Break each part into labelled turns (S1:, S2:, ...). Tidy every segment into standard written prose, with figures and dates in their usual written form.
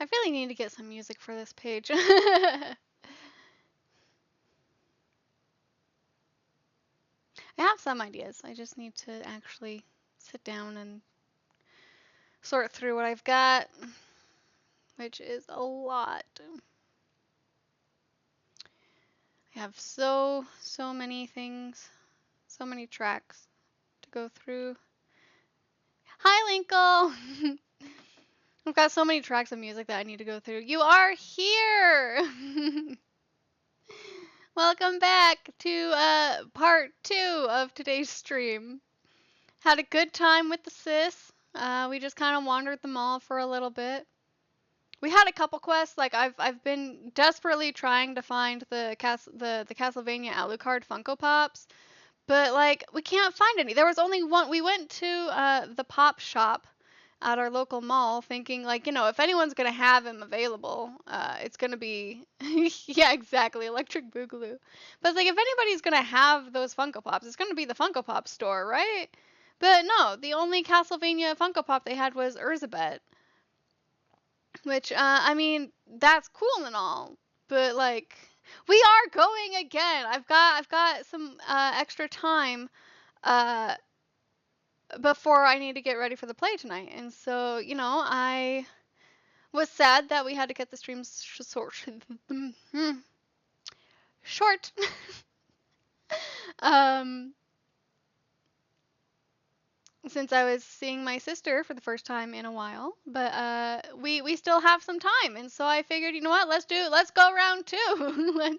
S1: I really need to get some music for this page. I have some ideas. I just need to actually sit down and sort through what I've got, which is a lot. I have so many things, so many tracks to go through. Hi, Linkle! I've got so many tracks of music that I need to go through. You are here! Welcome back to part 2 of today's stream. Had a good time with the sis. We just kind of wandered the mall for a little bit. We had a couple quests. Like I've been desperately trying to find the Castlevania Alucard Funko Pops, but like we can't find any. There was only one. We went to the pop shop at our local mall, thinking like, you know, if anyone's gonna have him available, it's gonna be yeah, exactly, Electric Boogaloo. But it's like if anybody's gonna have those Funko Pops, it's gonna be the Funko Pop store, right? But no, the only Castlevania Funko Pop they had was Urzabet. Which, I mean, that's cool and all, but like, we are going again. I've got some extra time before I need to get ready for the play tonight, and so you know, I was sad that we had to get the stream short. Since I was seeing my sister for the first time in a while, but we still have some time, and so I figured, you know what, let's go round 2.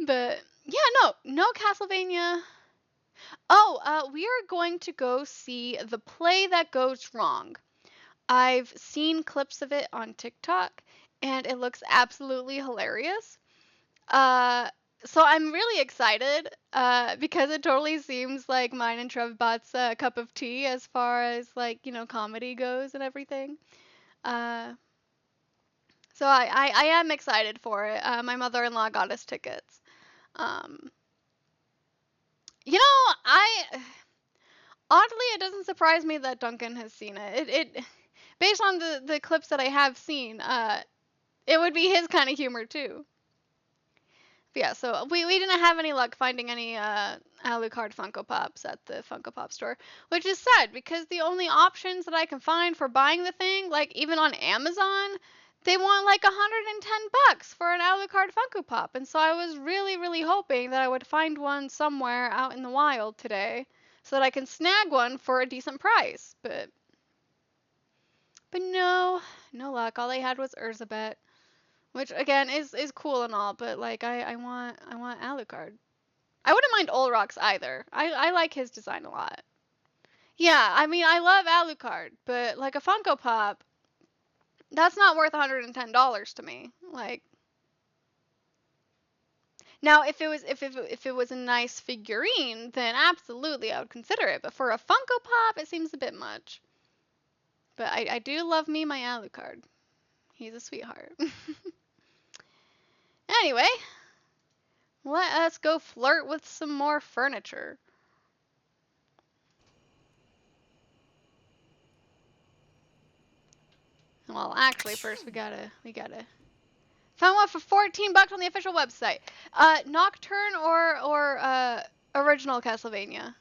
S1: But yeah, no Castlevania. Oh, we are going to go see The Play That Goes Wrong. I've seen clips of it on TikTok, and it looks absolutely hilarious. So I'm really excited because it totally seems like mine and Trevbot's cup of tea as far as like, you know, comedy goes and everything. Uh, so I am excited for it. My mother-in-law got us tickets. Um, you know, oddly, it doesn't surprise me that Duncan has seen it. It based on the clips that I have seen, it would be his kind of humor too. But yeah, so we didn't have any luck finding any Alucard Funko Pops at the Funko Pop store, which is sad because the only options that I can find for buying the thing, like even on Amazon, they want like $110 for an Alucard Funko Pop, and so I was really hoping that I would find one somewhere out in the wild today, so that I can snag one for a decent price. But no luck. All they had was Urzabet. Which again is cool and all, but like I want Alucard. I wouldn't mind Olrox either. I like his design a lot. Yeah, I mean I love Alucard, but like a Funko Pop, that's not worth $110 to me. Like now if it was a nice figurine, then absolutely I would consider it. But for a Funko Pop, it seems a bit much. But I do love me my Alucard. He's a sweetheart. Anyway, let us go flirt with some more furniture. Well, actually, first we gotta found one for $14 on the official website. Nocturne or original Castlevania.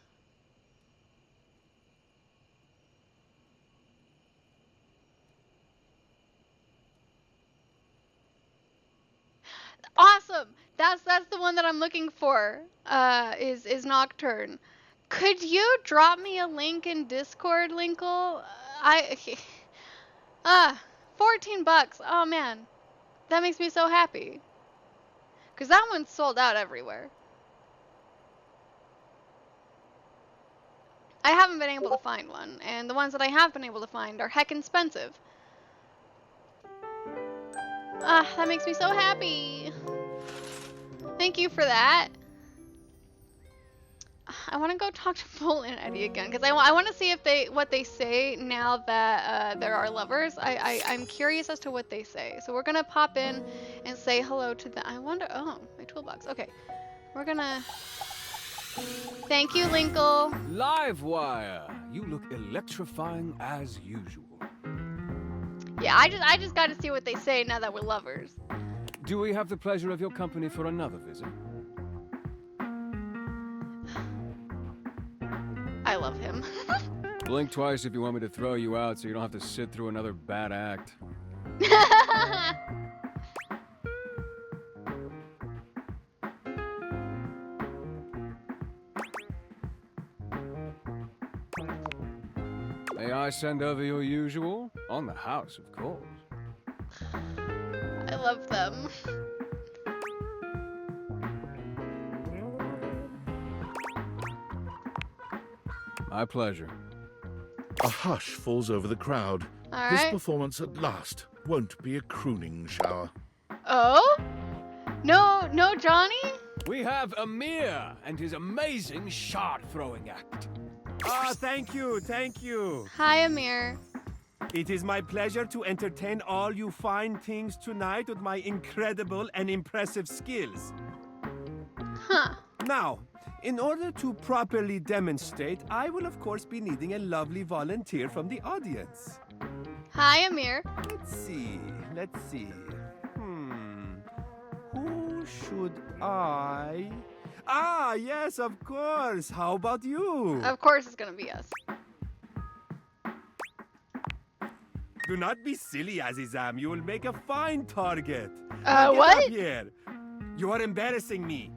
S1: Awesome. That's the one that I'm looking for. Is Nocturne. Could you drop me a link in Discord, Linkle? Ah, $14. Oh man, that makes me so happy. Cause that one's sold out everywhere. I haven't been able to find one, and the ones that I have been able to find are heck expensive. Ah, that makes me so happy. Thank you for that. I want to go talk to Bull and Eddie again because I want to see if what they say now that there are lovers. I'm curious as to what they say. So we're gonna pop in and say hello to them. I wonder. Oh, my toolbox. Okay, we're gonna. Thank you,
S2: Livewire, you look electrifying as usual.
S1: Yeah, I just got to see what they say now that we're lovers.
S2: Do we have the pleasure of your company for another visit?
S1: I love him.
S2: Blink twice if you want me to throw you out so you don't have to sit through another bad act. May I send over your usual? On the house, of course.
S1: I love them.
S2: My pleasure.
S3: A hush falls over the crowd.
S1: All
S3: This
S1: right.
S3: performance at last won't be a crooning shower.
S1: Oh? No, Johnny?
S2: We have Amir and his amazing shard-throwing act.
S4: Ah, thank you, thank you.
S1: Hi, Amir.
S4: It is my pleasure to entertain all you fine things tonight with my incredible and impressive skills.
S1: Huh.
S4: Now, in order to properly demonstrate, I will of course be needing a lovely volunteer from the audience.
S1: Hi, Amir.
S4: Let's see. Who should I? Ah, yes, of course. How about you?
S1: Of course it's gonna be us.
S4: Do not be silly, Azizam. You will make a fine target. Get
S1: What?
S4: up here. You are embarrassing me.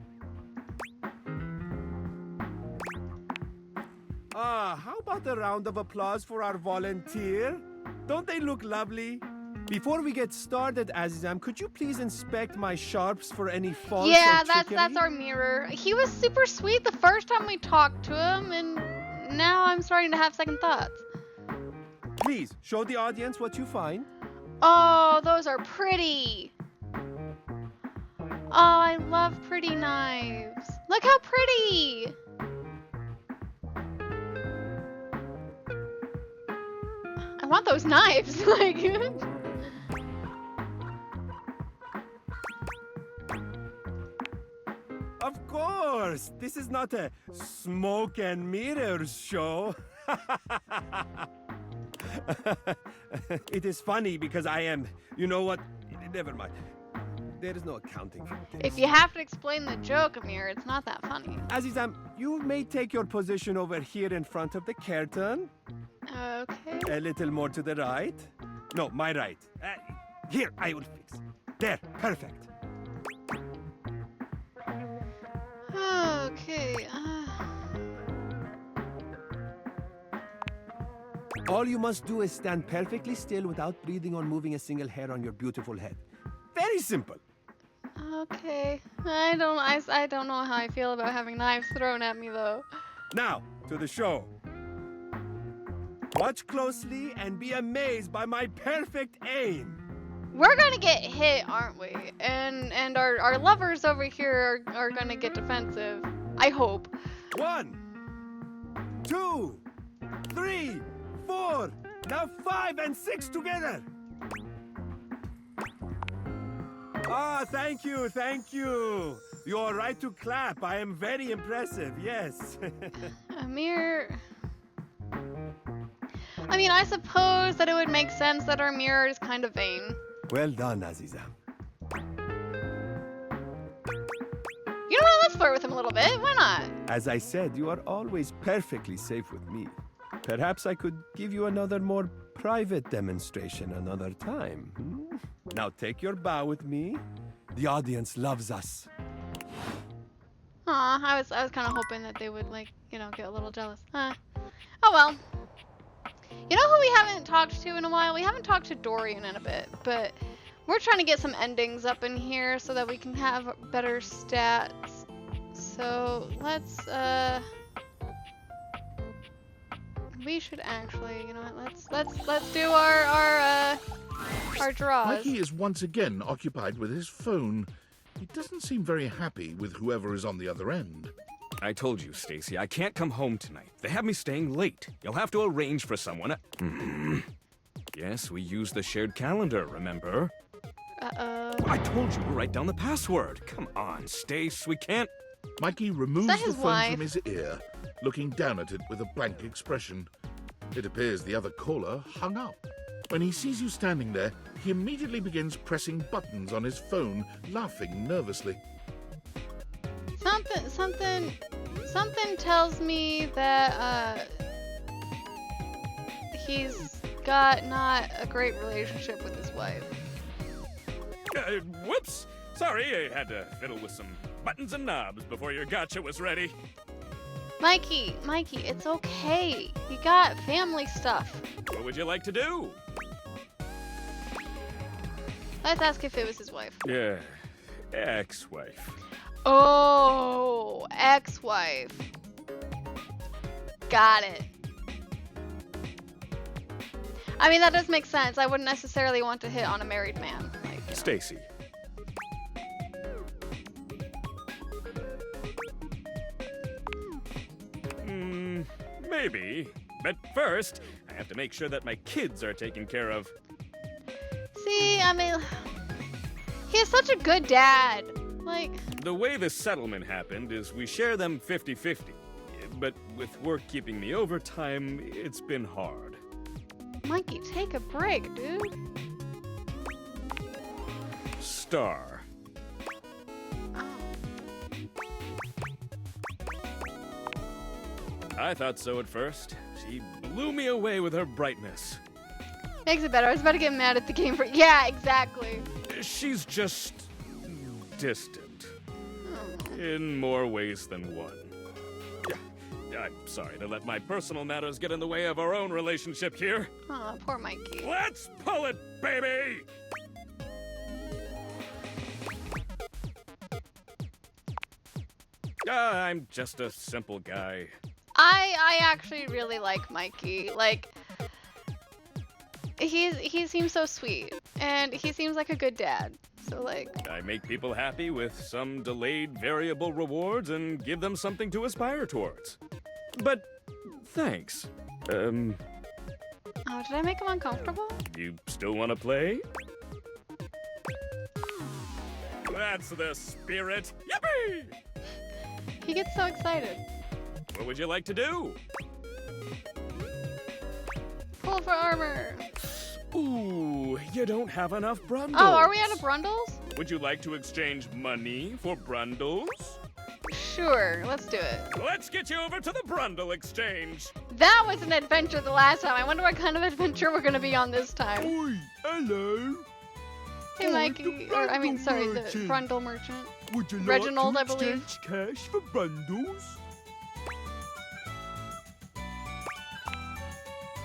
S4: How about a round of applause for our volunteer? Don't they look lovely? Before we get started, Azizam, could you please inspect my sharps for any faults
S1: Yeah,
S4: or
S1: that's
S4: trickery?
S1: our mirror. He was super sweet the first time we talked to him, and now I'm starting to have second thoughts.
S4: Please, show the audience what you find.
S1: Oh, those are pretty. Oh, I love pretty knives. Look how pretty. I want those knives. Like,
S4: Of course, this is not a smoke and mirrors show. It is funny because I am, you know what? Never mind. There is no accounting for this.
S1: if you have to explain the joke, Amir, it's not that funny.
S4: Azizam, you may take your position over here in front of the curtain.
S1: Okay.
S4: A little more to the right. No, my right. Here, I will fix. There, perfect.
S1: Okay.
S4: All you must do is stand perfectly still without breathing or moving a single hair on your beautiful head. Very simple.
S1: Okay. I don't know how I feel about having knives thrown at me though.
S4: Now, to the show. Watch closely and be amazed by my perfect aim.
S1: We're gonna get hit, aren't we? And our lovers over here are gonna get defensive. I hope.
S4: 1, 2, 3, 4. Now 5 and 6 together. Ah, thank you, thank you. You are right to clap. I am very impressive, yes.
S1: Amir. I mean, I suppose that it would make sense that our mirror is kind of vain.
S4: Well done, Azizam.
S1: You know what? Let's flirt with him a little bit. Why not?
S4: As I said, you are always perfectly safe with me. Perhaps I could give you another more private demonstration another time. Now take your bow with me. The audience loves us.
S1: Aw, I was kind of hoping that they would get a little jealous. Oh well. You know who we haven't talked to in a while? We haven't talked to Dorian in a bit, but we're trying to get some endings up in here so that we can have better stats. So let's we should actually, you know what? Let's do our draws.
S3: Mikey is once again occupied with his phone. He doesn't seem very happy with whoever is on the other end.
S5: I told you, Stacy, I can't come home tonight. They have me staying late. You'll have to arrange for someone. Yes, we used the shared calendar, remember?
S1: Uh-oh.
S5: I told you to write down the password. Come on, Stace, we can't...
S3: Mikey removes
S1: that
S3: the
S1: his
S3: phone
S1: wife?
S3: from his ear, looking down at it with a blank expression. It appears the other caller hung up. When he sees you standing there, he immediately begins pressing buttons on his phone, laughing nervously.
S1: Something tells me that he's got not a great relationship with his wife.
S5: Whoops! Sorry, I had to fiddle with some buttons and knobs before your gotcha was ready.
S1: Mikey, it's okay. You got family stuff.
S5: What would you like to do?
S1: Let's ask if it was his wife.
S5: Yeah, ex-wife.
S1: Oh, ex-wife. Got it. I mean, that does make sense. I wouldn't necessarily want to hit on a married man. Like, you know.
S5: Stacy. Maybe. But first, I have to make sure that my kids are taken care of.
S1: See, I mean, he's such a good dad. Like,
S5: The way the settlement happened is we share them 50-50. But with work keeping me overtime, it's been hard.
S1: Mikey, take a break, dude.
S5: Star.
S1: Oh.
S5: I thought so at first. She blew me away with her brightness.
S1: Makes it better. I was about to get mad at the game for. Yeah, exactly.
S5: She's just distant.
S1: Oh.
S5: In more ways than one. I'm sorry to let my personal matters get in the way of our own relationship here.
S1: Oh, poor Mikey.
S5: Let's pull it, baby! I'm just a simple guy.
S1: I actually really like Mikey. Like, he seems so sweet, and he seems like a good dad. So like,
S5: I make people happy with some delayed variable rewards and give them something to aspire towards. But thanks.
S1: oh, did I make him uncomfortable?
S5: You still want to play? That's the spirit. Yippee!
S1: He gets so excited.
S5: What would you like to do?
S1: Pull for armor.
S5: Ooh, you don't have enough brundles.
S1: Oh, are we out of brundles?
S5: Would you like to exchange money for brundles?
S1: Sure, let's do it.
S5: Let's get you over to the Brundle Exchange.
S1: That was an adventure the last time. I wonder what kind of adventure we're gonna be on this time.
S4: Oi, hello.
S1: Hey, Mikey.
S4: the
S1: Or, I mean,
S4: Brundle
S1: sorry, the
S4: merchant.
S1: Brundle merchant.
S4: Would you
S1: Reginald, I
S4: like to
S1: believe.
S4: exchange cash for bundles?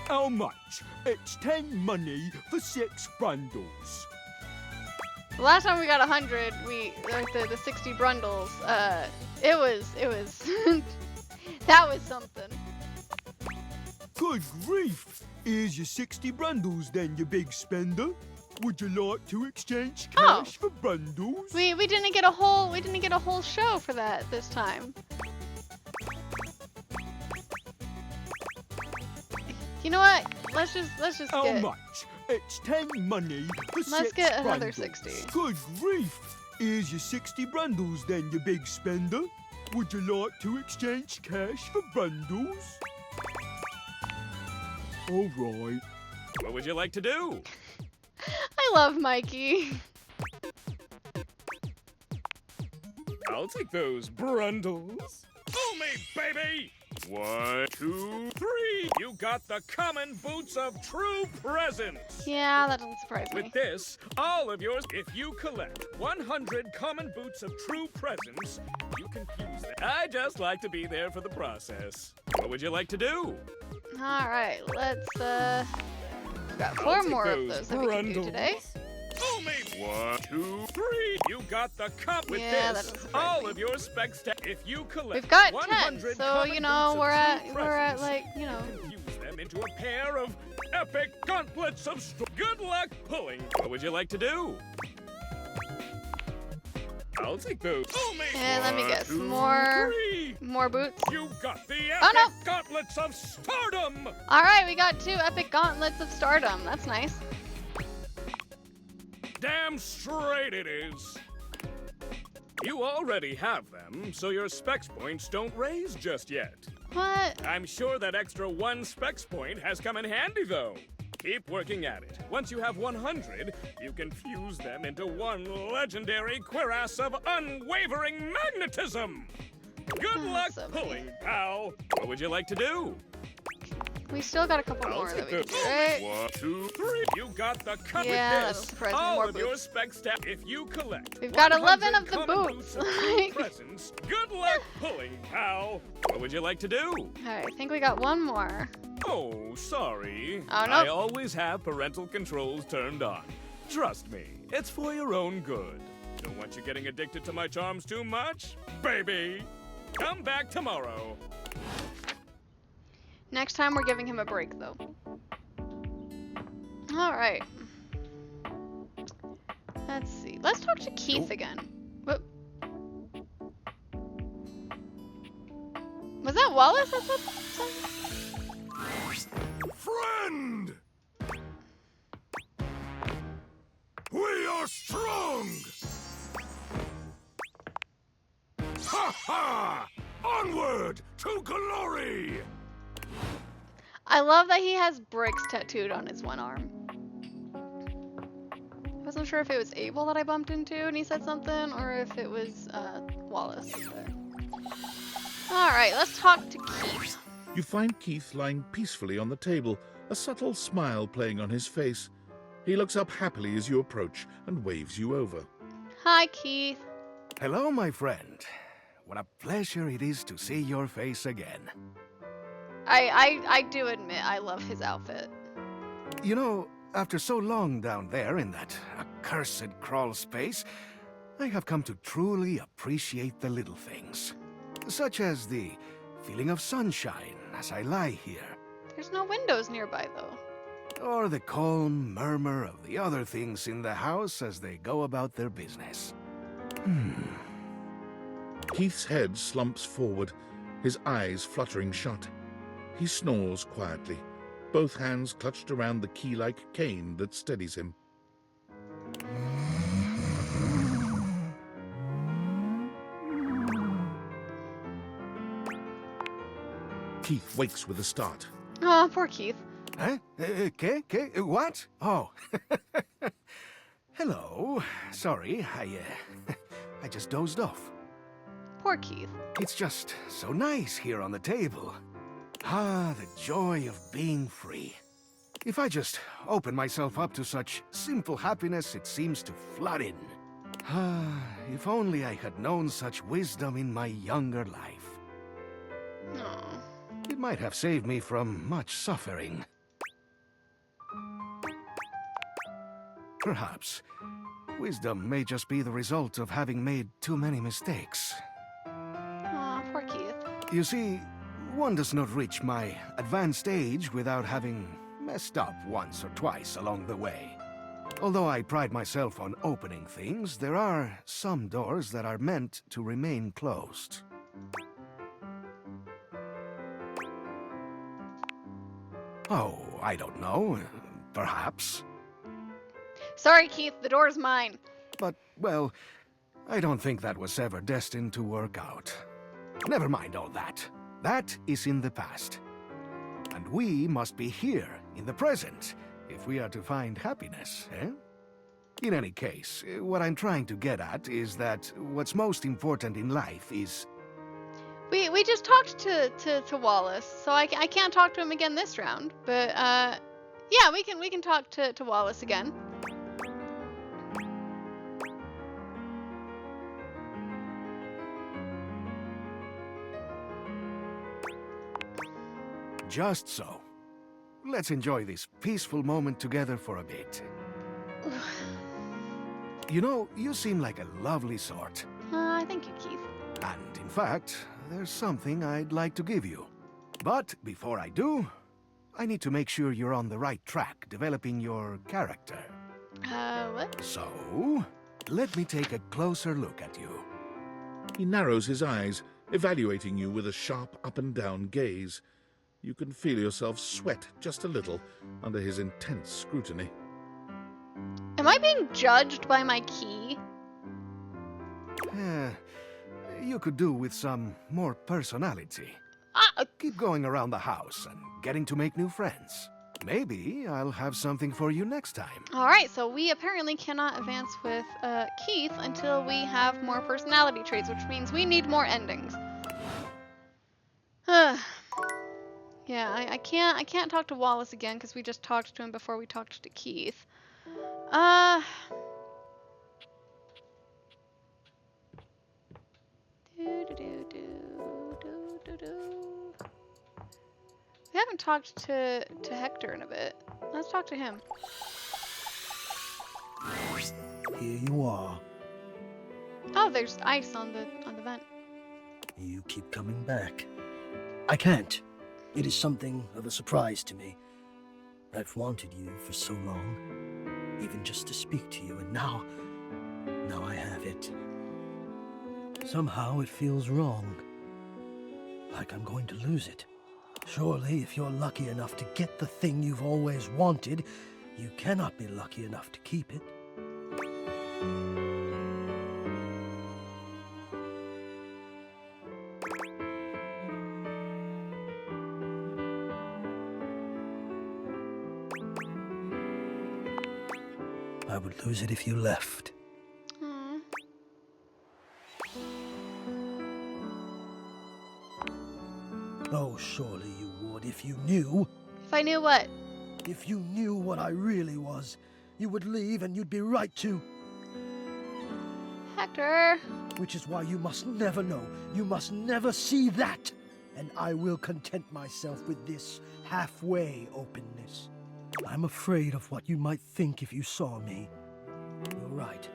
S4: How much? It's 10 money for 6 bundles.
S1: The last time we got 100, the 60 brundles. It was that was something.
S4: Good grief! Here's your 60 bundles then, you big spender. Would you like to exchange
S1: Oh.
S4: cash for bundles?
S1: We didn't get a whole show for that this time. You know what? Let's just
S4: How
S1: get.
S4: much? It's 10 money for 6
S1: Let's get another
S4: bundles.
S1: 60.
S4: Good grief! Here's your 60 bundles then, you big spender. Would you like to exchange cash for bundles? All right.
S5: What would you like to do?
S1: I love Mikey.
S5: I'll take those brundles. Fool me, baby! 1, 2, 3. You got the common boots of true presence.
S1: Yeah, that doesn't surprise me.
S5: With this, all of yours, if you collect 100 common boots of true presence, you can fuse them. I just like to be there for the process. What would you like to do?
S1: All right, let's we've got 4
S5: I'll take
S1: more of those that we can do
S5: brundles.
S1: today.
S5: Fool me. 1, 2, 3. You got the cup. With
S1: Yeah, that
S5: this,
S1: doesn't surprise
S5: all
S1: me.
S5: of your specs. If you collect
S1: We've got 10,
S5: 100
S1: so
S5: common
S1: you know
S5: boots
S1: we're
S5: of
S1: at
S5: true
S1: we're at
S5: presence,
S1: like you know.
S5: you can fuse them into a pair of epic gauntlets of good luck pulling. What would you like to do? I'll take those. Fool me.
S1: And let me
S5: 1,
S1: guess,
S5: 2,
S1: more
S5: 3.
S1: more boots.
S5: You got the epic
S1: Oh, no.
S5: gauntlets of stardom.
S1: All right, we got 2 epic gauntlets of stardom. That's nice.
S5: Damn straight it is. You already have them, so your specs points don't raise just yet.
S1: What?
S5: I'm sure that extra 1 specs point has come in handy, though. Keep working at it. Once you have 100, you can fuse them into one legendary cuirass of unwavering magnetism. Good luck
S1: so
S5: pulling, pal. What would you like to do?
S1: We still got a couple
S5: I'll
S1: more that
S5: take
S1: we can
S5: those.
S1: do, right?
S5: 1, 2, 3. You got the cut
S1: Yeah,
S5: with
S1: that'll
S5: this.
S1: surprise me.
S5: All
S1: More
S5: of your
S1: boots.
S5: spec stat. If you collect,
S1: We've got 11
S5: 100
S1: of the
S5: common
S1: boots.
S5: of true presents. Good luck pulling, pal. What would you like to do?
S1: Alright, I think we got one more.
S5: Oh, sorry.
S1: Oh,
S5: I
S1: nope.
S5: always have parental controls turned on. Trust me, it's for your own good. Don't want you getting addicted to my charms too much, baby. Come back tomorrow.
S1: Next time we're giving him a break, though. Alright. Let's see. Let's talk to Keith again. Whoop. Was that Wallace that said something?
S3: Friend! We are strong! Ha ha! Onward to glory!
S1: I love that he has bricks tattooed on his one arm. I wasn't sure if it was Abel that I bumped into and he said something, or if it was Wallace. Alright, let's talk to Keith.
S3: You find Keith lying peacefully on the table, a subtle smile playing on his face. He looks up happily as you approach and waves you over.
S1: Hi, Keith.
S6: Hello, my friend. What a pleasure it is to see your face again.
S1: I do admit I love his outfit.
S6: You know, after so long down there in that accursed crawl space, I have come to truly appreciate the little things. Such as the feeling of sunshine as I lie here.
S1: There's no windows nearby, though.
S6: Or the calm murmur of the other things in the house as they go about their business.
S3: Keith's head slumps forward, his eyes fluttering shut. He snores quietly, both hands clutched around the key-like cane that steadies him. Keith wakes with a start.
S1: Oh, poor Keith.
S6: Huh? What? Oh. Hello. Sorry, I just dozed off.
S1: Poor Keith.
S6: It's just so nice here on the table. Ah, the joy of being free. If I just open myself up to such simple happiness, it seems to flood in. Ah, if only I had known such wisdom in my younger life.
S1: Aw.
S6: It might have saved me from much suffering. Perhaps wisdom may just be the result of having made too many mistakes.
S1: Aw, poor Keith.
S6: You see, one does not reach my advanced age without having messed up once or twice along the way. Although I pride myself on opening things, there are some doors that are meant to remain closed. Oh, I don't know. Perhaps.
S1: Sorry, Keith. The door's mine.
S6: But, well, I don't think that was ever destined to work out. Never mind all that. That is in the past. And we must be here, in the present, if we are to find happiness, eh? In any case, what I'm trying to get at is that what's most important in life is...
S1: We just talked to Wallace, so I can't talk to him again this round. But yeah, we can talk to Wallace again.
S6: Just so. Let's enjoy this peaceful moment together for a bit. You know, you seem like a lovely sort.
S1: Thank you, Keith.
S6: And in fact, there's something I'd like to give you. But before I do, I need to make sure you're on the right track developing your character.
S1: What?
S6: So, let me take a closer look at you.
S3: He narrows his eyes, evaluating you with a sharp up-and-down gaze. You can feel yourself sweat just a little under his intense scrutiny.
S1: Am I being judged by my key?
S6: You could do with some more personality. Keep going around the house and getting to make new friends. Maybe I'll have something for you next time.
S1: Alright, so we apparently cannot advance with Keith until we have more personality traits, which means we need more endings. Yeah, I can't talk to Wallace again because we just talked to him before we talked to Keith. We haven't talked to Hector in a bit. Let's talk to him.
S7: Here you are.
S1: Oh, there's ice on the vent.
S7: You keep coming back. I can't. It is something of a surprise to me. I've wanted you for so long, even just to speak to you, and now I have it. Somehow it feels wrong, like I'm going to lose it. Surely, if you're lucky enough to get the thing you've always wanted, you cannot be lucky enough to keep it. I would lose it if you left.
S1: Aww.
S7: Oh, surely you would if you knew.
S1: If I knew what?
S7: If you knew what I really was, you would leave and you'd be right to.
S1: Hector.
S7: Which is why you must never know. You must never see that. And I will content myself with this halfway openness. I'm afraid of what you might think if you saw me. You're right.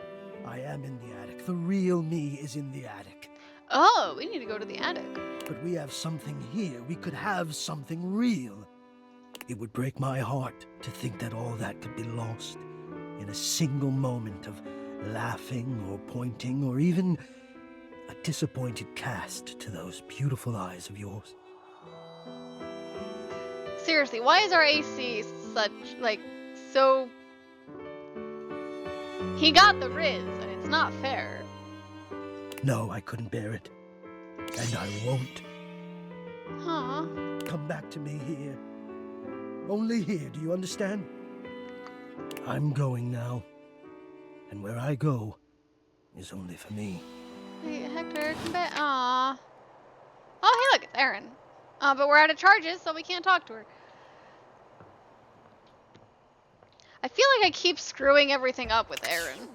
S7: I am in the attic. The real me is in the attic.
S1: Oh, we need to go to the attic.
S7: But we have something here. We could have something real. It would break my heart to think that all that could be lost in a single moment of laughing or pointing or even a disappointed cast to those beautiful eyes of yours.
S1: Seriously, why is our AC such, like, so... He got the Riz, and it's not fair.
S7: No, I couldn't bear it. And I won't.
S1: Huh.
S7: Come back to me here. Only here, do you understand? I'm going now. And where I go is only for me.
S1: Wait, Hector, come back. Aww. Oh, hey, look, it's Erin. But we're out of charges, so we can't talk to her. I feel like I keep screwing everything up with Erin.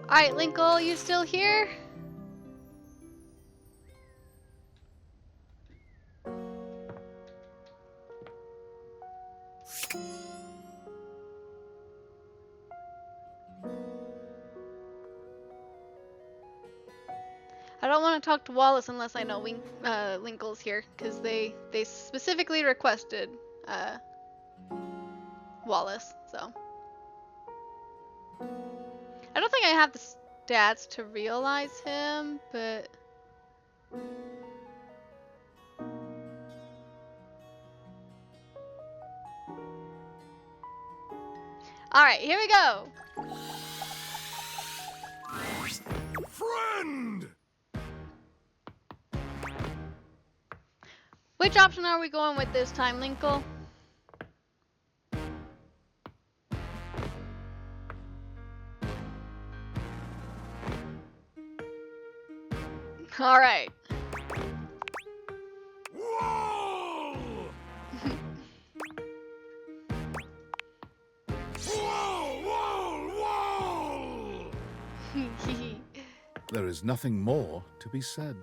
S1: Alright, Linkle, you still here? I don't want to talk to Wallace unless I know Linkle's here, because they specifically requested Wallace, so. I don't think I have the stats to realize him, but... Alright, here we go!
S3: Friend!
S1: Which option are we going with this time, Linkle? Alright.
S3: Wall! Wall! Wall! Wall! There is nothing more to be said.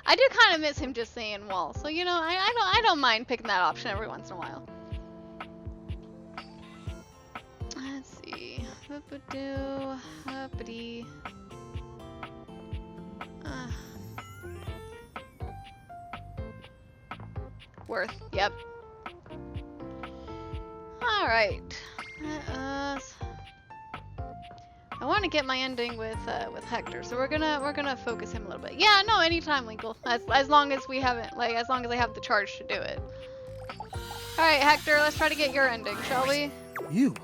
S1: I do kind of miss him just saying wall, so you know, I don't mind picking that option every once in a while. Let's see. Whoop-a-doo, uppity. Worth, yep. Alright. I want to get my ending with Hector, so we're gonna focus him a little bit. Yeah, no, anytime, Linkle. As long as we haven't, like, as long as I have the charge to do it. All right, Hector, let's try to get your ending, shall we?
S7: You?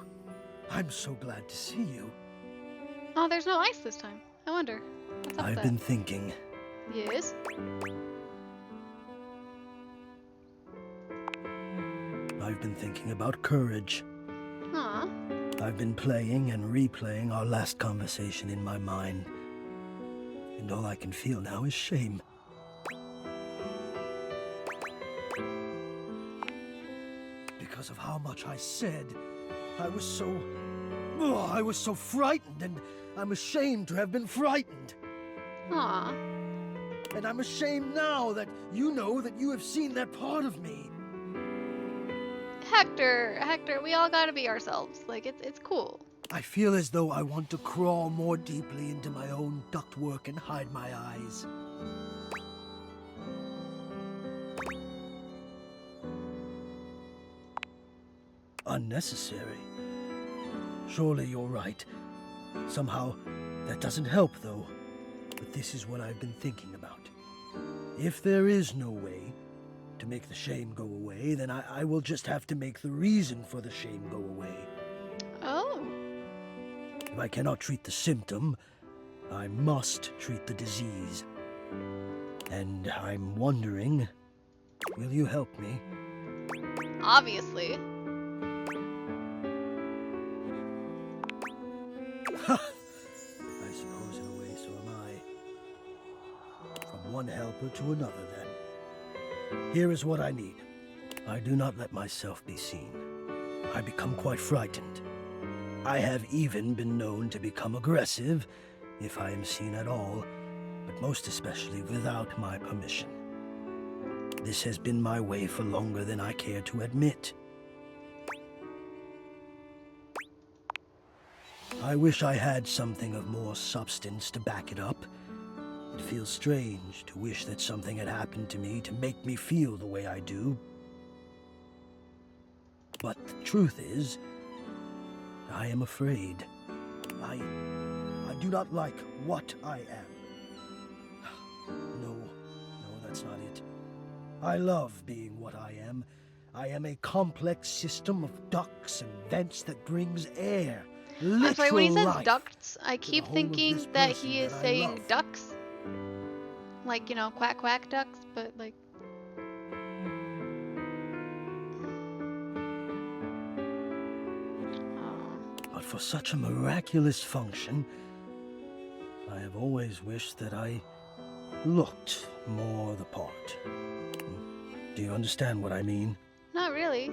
S7: I'm so glad to see you.
S1: Oh, there's no ice this time. I wonder. What's up
S7: I've
S1: with
S7: been
S1: that?
S7: thinking.
S1: Yes?
S7: I've been thinking about courage.
S1: Aw.
S7: I've been playing and replaying our last conversation in my mind. And all I can feel now is shame. Because of how much I said, I was so frightened, and I'm ashamed to have been frightened.
S1: Aw.
S7: And I'm ashamed now that you know that you have seen that part of me.
S1: Hector, we all gotta be ourselves. Like, it's cool.
S7: I feel as though I want to crawl more deeply into my own ductwork and hide my eyes. Unnecessary. Surely you're right. Somehow, that doesn't help, though. But this is what I've been thinking about. If there is no way to make the shame go away, then I will just have to make the reason for the shame go away.
S1: Oh.
S7: If I cannot treat the symptom, I must treat the disease. And I'm wondering, will you help me?
S1: Obviously.
S7: I suppose in a way so am I. From one helper to another, then. Here is what I need. I do not let myself be seen. I become quite frightened. I have even been known to become aggressive, if I am seen at all, but most especially without my permission. This has been my way for longer than I care to admit. I wish I had something of more substance to back it up. It feels strange to wish that something had happened to me to make me feel the way I do. But the truth is, I am afraid. I do not like what I am. No, that's not it. I love being what I am. I am a complex system of ducts and vents that brings air.
S1: I'm sorry, when he says
S7: life
S1: ducts, I keep
S7: whole of
S1: thinking
S7: this
S1: that
S7: person
S1: he is
S7: that I
S1: saying
S7: love.
S1: ducks. Like, you know, quack quack ducks, but like... Oh.
S7: But for such a miraculous function, I have always wished that I looked more the part. Do you understand what I mean?
S1: Not really.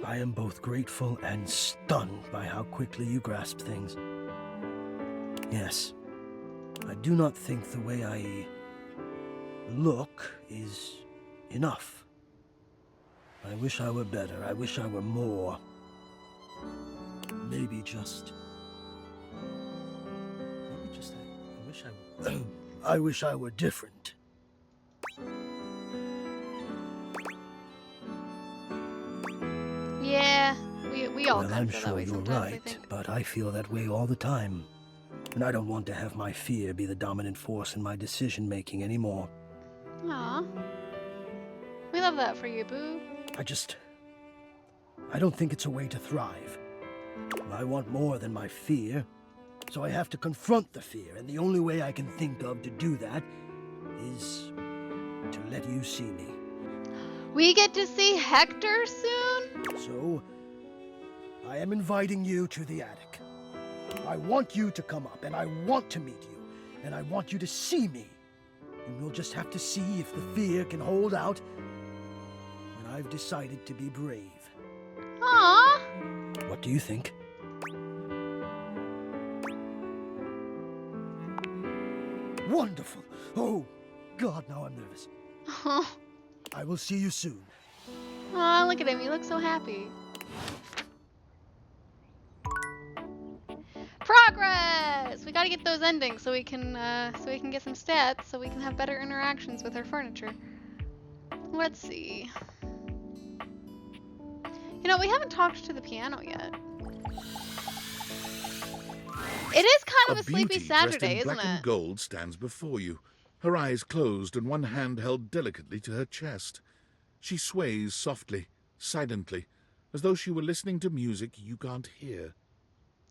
S7: I am both grateful and stunned by how quickly you grasp things. Yes, I do not think the way I look is enough. I wish I were better. I wish I were more. Maybe just... I wish I were different.
S1: Yeah, we all
S7: Well,
S1: kind
S7: I'm
S1: of feel that
S7: sure
S1: way
S7: you're
S1: sometimes, I
S7: right,
S1: think.
S7: but I feel that way all the time. And I don't want to have my fear be the dominant force in my decision-making anymore.
S1: Aw. We love that for you, Boo.
S7: I don't think it's a way to thrive. I want more than my fear, so I have to confront the fear, and the only way I can think of to do that is to let you see me.
S1: We get to see Hector soon?
S7: So, I am inviting you to the attic. I want you to come up, and I want to meet you, and I want you to see me. And we'll just have to see if the fear can hold out when I've decided to be brave.
S1: Aw.
S7: What do you think? Wonderful! Oh, God, now I'm nervous.
S1: Oh,
S7: I will see you soon.
S1: look at him. He looks so happy. Progress! We gotta get those endings so we can get some stats, so we can have better interactions with our furniture. Let's see. You know, we haven't talked to the piano yet. It is kind of a sleepy
S3: beauty dressed
S1: Saturday,
S3: in
S1: isn't
S3: black and
S1: it?
S3: gold stands before you, her eyes closed and one hand held delicately to her chest. She sways softly, silently, as though she were listening to music you can't hear.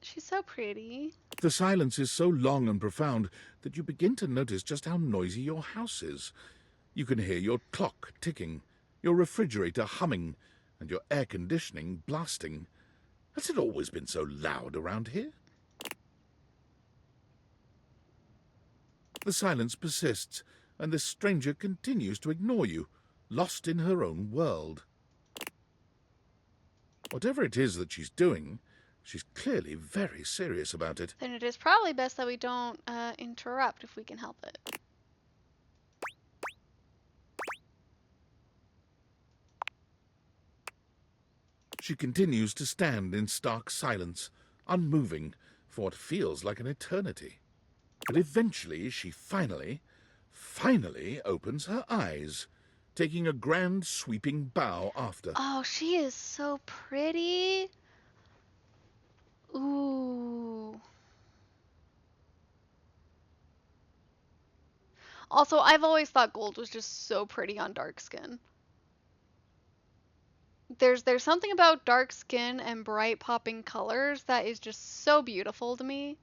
S1: She's so pretty.
S3: The silence is so long and profound that you begin to notice just how noisy your house is. You can hear your clock ticking, your refrigerator humming, and your air conditioning blasting. Has it always been so loud around here? The silence persists, and this stranger continues to ignore you, lost in her own world. Whatever it is that she's doing, she's clearly very serious about it.
S1: Then it is probably best that we don't interrupt if we can help it.
S3: She continues to stand in stark silence, unmoving for what feels like an eternity. But eventually she finally opens her eyes, taking a grand sweeping bow after.
S1: Oh, she is so pretty. Ooh. Also, I've always thought gold was just so pretty on dark skin. There's something about dark skin and bright popping colors that is just so beautiful to me.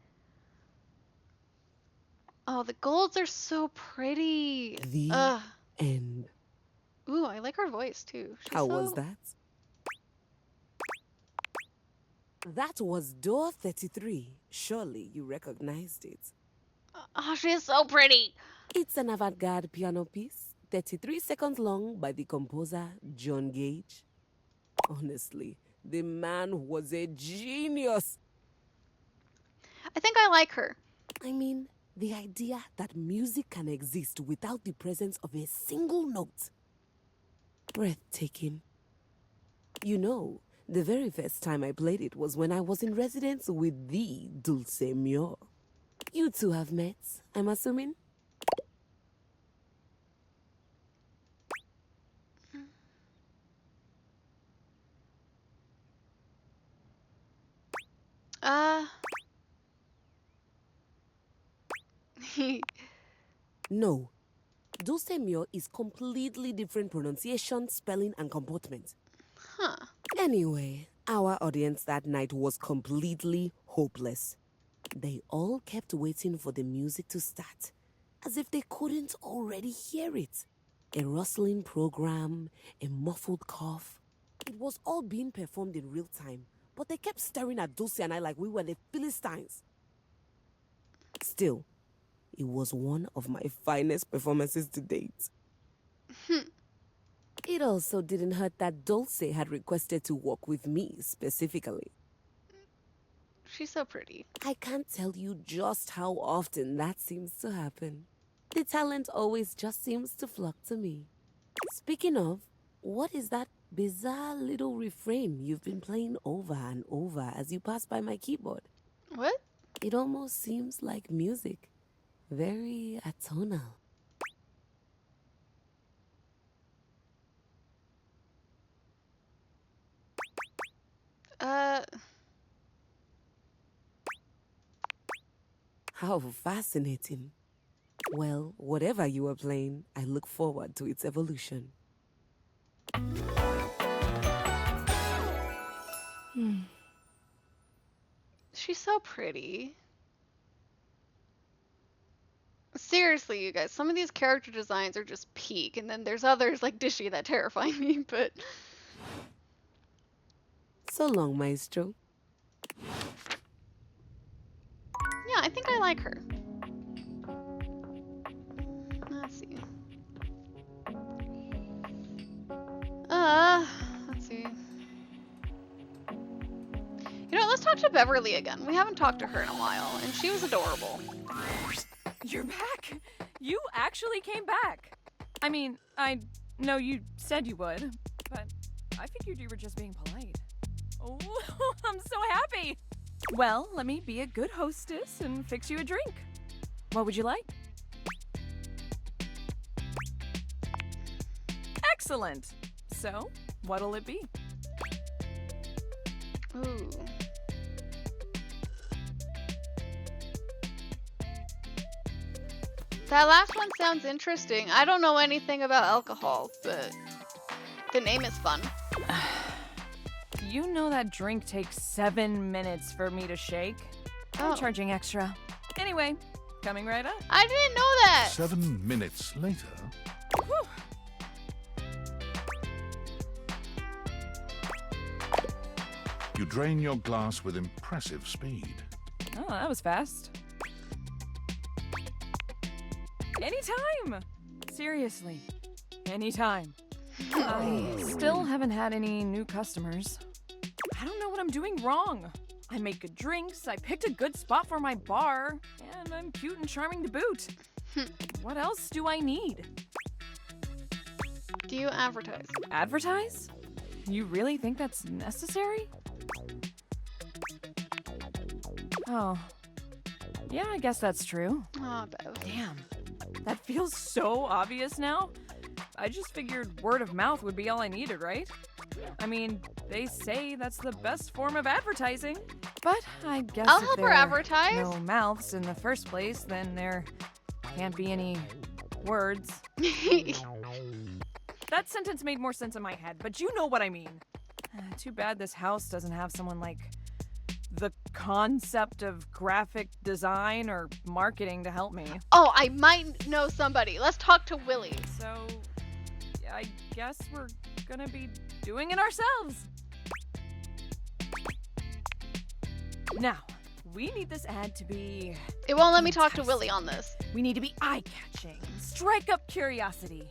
S1: Oh, the golds are so pretty.
S8: The
S1: Ugh.
S8: end.
S1: Ooh, I like her voice too. She's
S8: How
S1: so...
S8: was that? That was door 33. Surely you recognized it.
S1: Oh, she is so pretty.
S8: It's an avant-garde piano piece, 33 seconds long, by the composer John Gage. Honestly, the man was a genius.
S1: I think I like her.
S8: I mean, the idea that music can exist without the presence of a single note. Breathtaking. You know, the very first time I played it was when I was in residence with the Dulce Mio. You two have met, I'm assuming? No. Dulce Mio is completely different pronunciation, spelling, and comportment.
S1: Huh.
S8: Anyway, our audience that night was completely hopeless. They all kept waiting for the music to start, as if they couldn't already hear it. A rustling program, a muffled cough. It was all being performed in real time, but they kept staring at Dulce and I like we were the Philistines. Still, it was one of my finest performances to date. It also didn't hurt that Dulce had requested to work with me specifically.
S1: She's so pretty.
S8: I can't tell you just how often that seems to happen. The talent always just seems to flock to me. Speaking of, what is that bizarre little refrain you've been playing over and over as you pass by my keyboard?
S1: What?
S8: It almost seems like music. Very atonal. How fascinating. Well, whatever you are playing, I look forward to its evolution.
S1: She's so pretty. Seriously, you guys, some of these character designs are just peak, and then there's others like Dishy that terrify me, but...
S8: So long, Maestro.
S1: Yeah, I think I like her. Let's see. Let's see. You know, let's talk to Beverly again. We haven't talked to her in a while, and she was adorable.
S9: You're back! You actually came back! I mean, I know you said you would, but I figured you were just being polite. Oh, I'm so happy! Well, let me be a good hostess and fix you a drink. What would you like? Excellent! So, what'll it be?
S1: Ooh. That last one sounds interesting. I don't know anything about alcohol, but the name is fun.
S9: you know that drink takes 7 minutes for me to shake? I'm
S1: Oh.
S9: charging extra. Anyway, coming right up.
S1: I didn't know that.
S3: 7 minutes later,
S9: Whew.
S3: you drain your glass with impressive speed.
S9: Oh, that was fast. Anytime! Seriously, anytime. I still haven't had any new customers. I don't know what I'm doing wrong. I make good drinks, I picked a good spot for my bar, and I'm cute and charming to boot. What else do I need?
S1: Do you advertise?
S9: Advertise? You really think that's necessary? Oh. Yeah, I guess that's true.
S1: Oh, Bev.
S9: Damn. That feels so obvious now. I just figured word of mouth would be all I needed, right? I mean, they say that's the best form of advertising. But I guess
S1: I'll
S9: if
S1: help her
S9: there
S1: advertise.
S9: are no mouths in the first place, then there can't be any words. That sentence made more sense in my head, but you know what I mean. Too bad this house doesn't have someone like the concept of graphic design or marketing to help me.
S1: Oh, I might know somebody. Let's talk to Willie.
S9: So, I guess we're gonna be doing it ourselves. Now, we need this ad to be...
S1: It won't let me talk to Willie on this.
S9: We need to be eye-catching, strike up curiosity.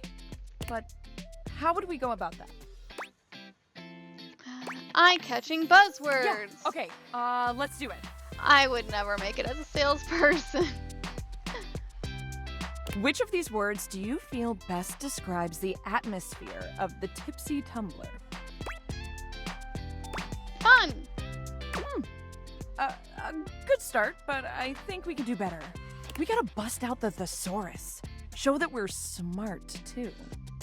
S9: But how would we go about that?
S1: Eye-catching buzzwords.
S9: Yeah, okay, let's do it.
S1: I would never make it as a salesperson.
S9: Which of these words do you feel best describes the atmosphere of the Tipsy Tumbler?
S1: Fun.
S9: A good start, but I think we can do better. We gotta bust out the thesaurus. Show that we're smart, too.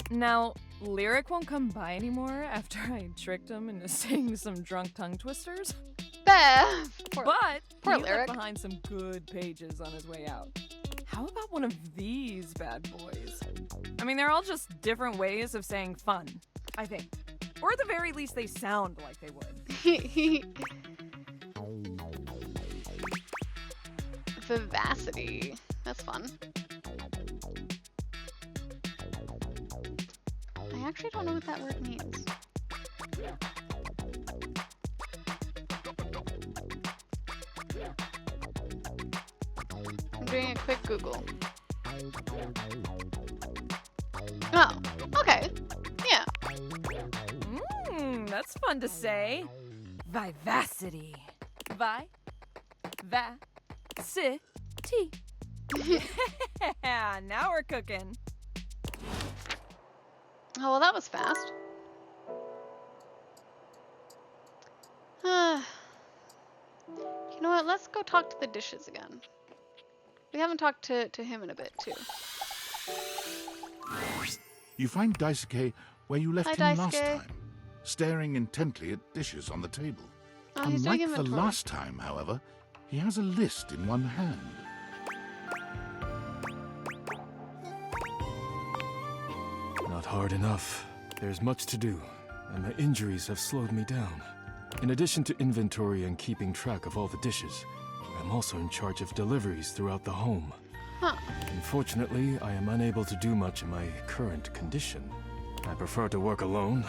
S9: Now, Lyric won't come by anymore after I tricked him into saying some drunk tongue twisters.
S1: Bev. Poor
S9: But he
S1: Lyric.
S9: left behind some good pages on his way out. How about one of these bad boys? I mean, they're all just different ways of saying fun, I think. Or at the very least, they sound like they would.
S1: Vivacity. That's fun. I actually don't know what that word means. I'm doing a quick Google. Oh, okay. Yeah.
S9: That's fun to say. Vivacity. City. Yeah, now we're cooking.
S1: Oh, well, that was fast. You know what? Let's go talk to the dishes again. We haven't talked to him in a bit, too.
S3: You find Daisuke where you left
S1: Hi,
S3: him last
S1: Daisuke.
S3: time, staring intently at dishes on the table.
S1: Oh, he's doing
S3: Unlike the
S1: inventory.
S3: last time, however, he has a list in one hand.
S10: Not hard enough. There's much to do, and my injuries have slowed me down. In addition to inventory and keeping track of all the dishes, I'm also in charge of deliveries throughout the home.
S1: Huh.
S10: Unfortunately, I am unable to do much in my current condition. I prefer to work alone,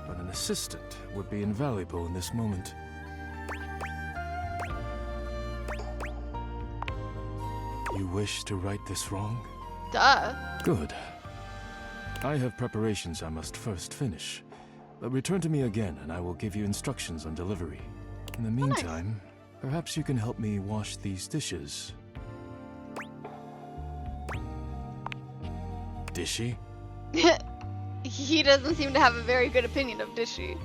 S10: but an assistant would be invaluable in this moment. You wish to right this wrong?
S1: Duh.
S10: Good. I have preparations I must first finish. But return to me again and I will give you instructions on delivery. In the meantime, perhaps you can help me wash these dishes. Dishy?
S1: He doesn't seem to have a very good opinion of Dishy.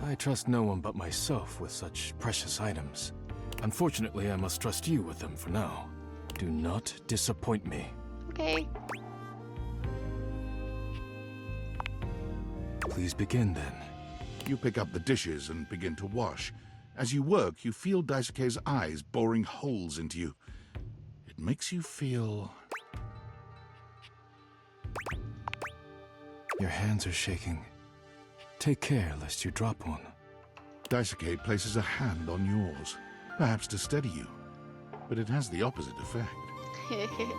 S10: I trust no one but myself with such precious items. Unfortunately, I must trust you with them for now. Do not disappoint me.
S1: Okay.
S10: Please begin then.
S3: You pick up the dishes and begin to wash. As you work, you feel Daisuke's eyes boring holes into you. It makes you feel...
S10: Your hands are shaking. Take care lest you drop one.
S3: Daisuke places a hand on yours, perhaps to steady you, but it has the opposite effect.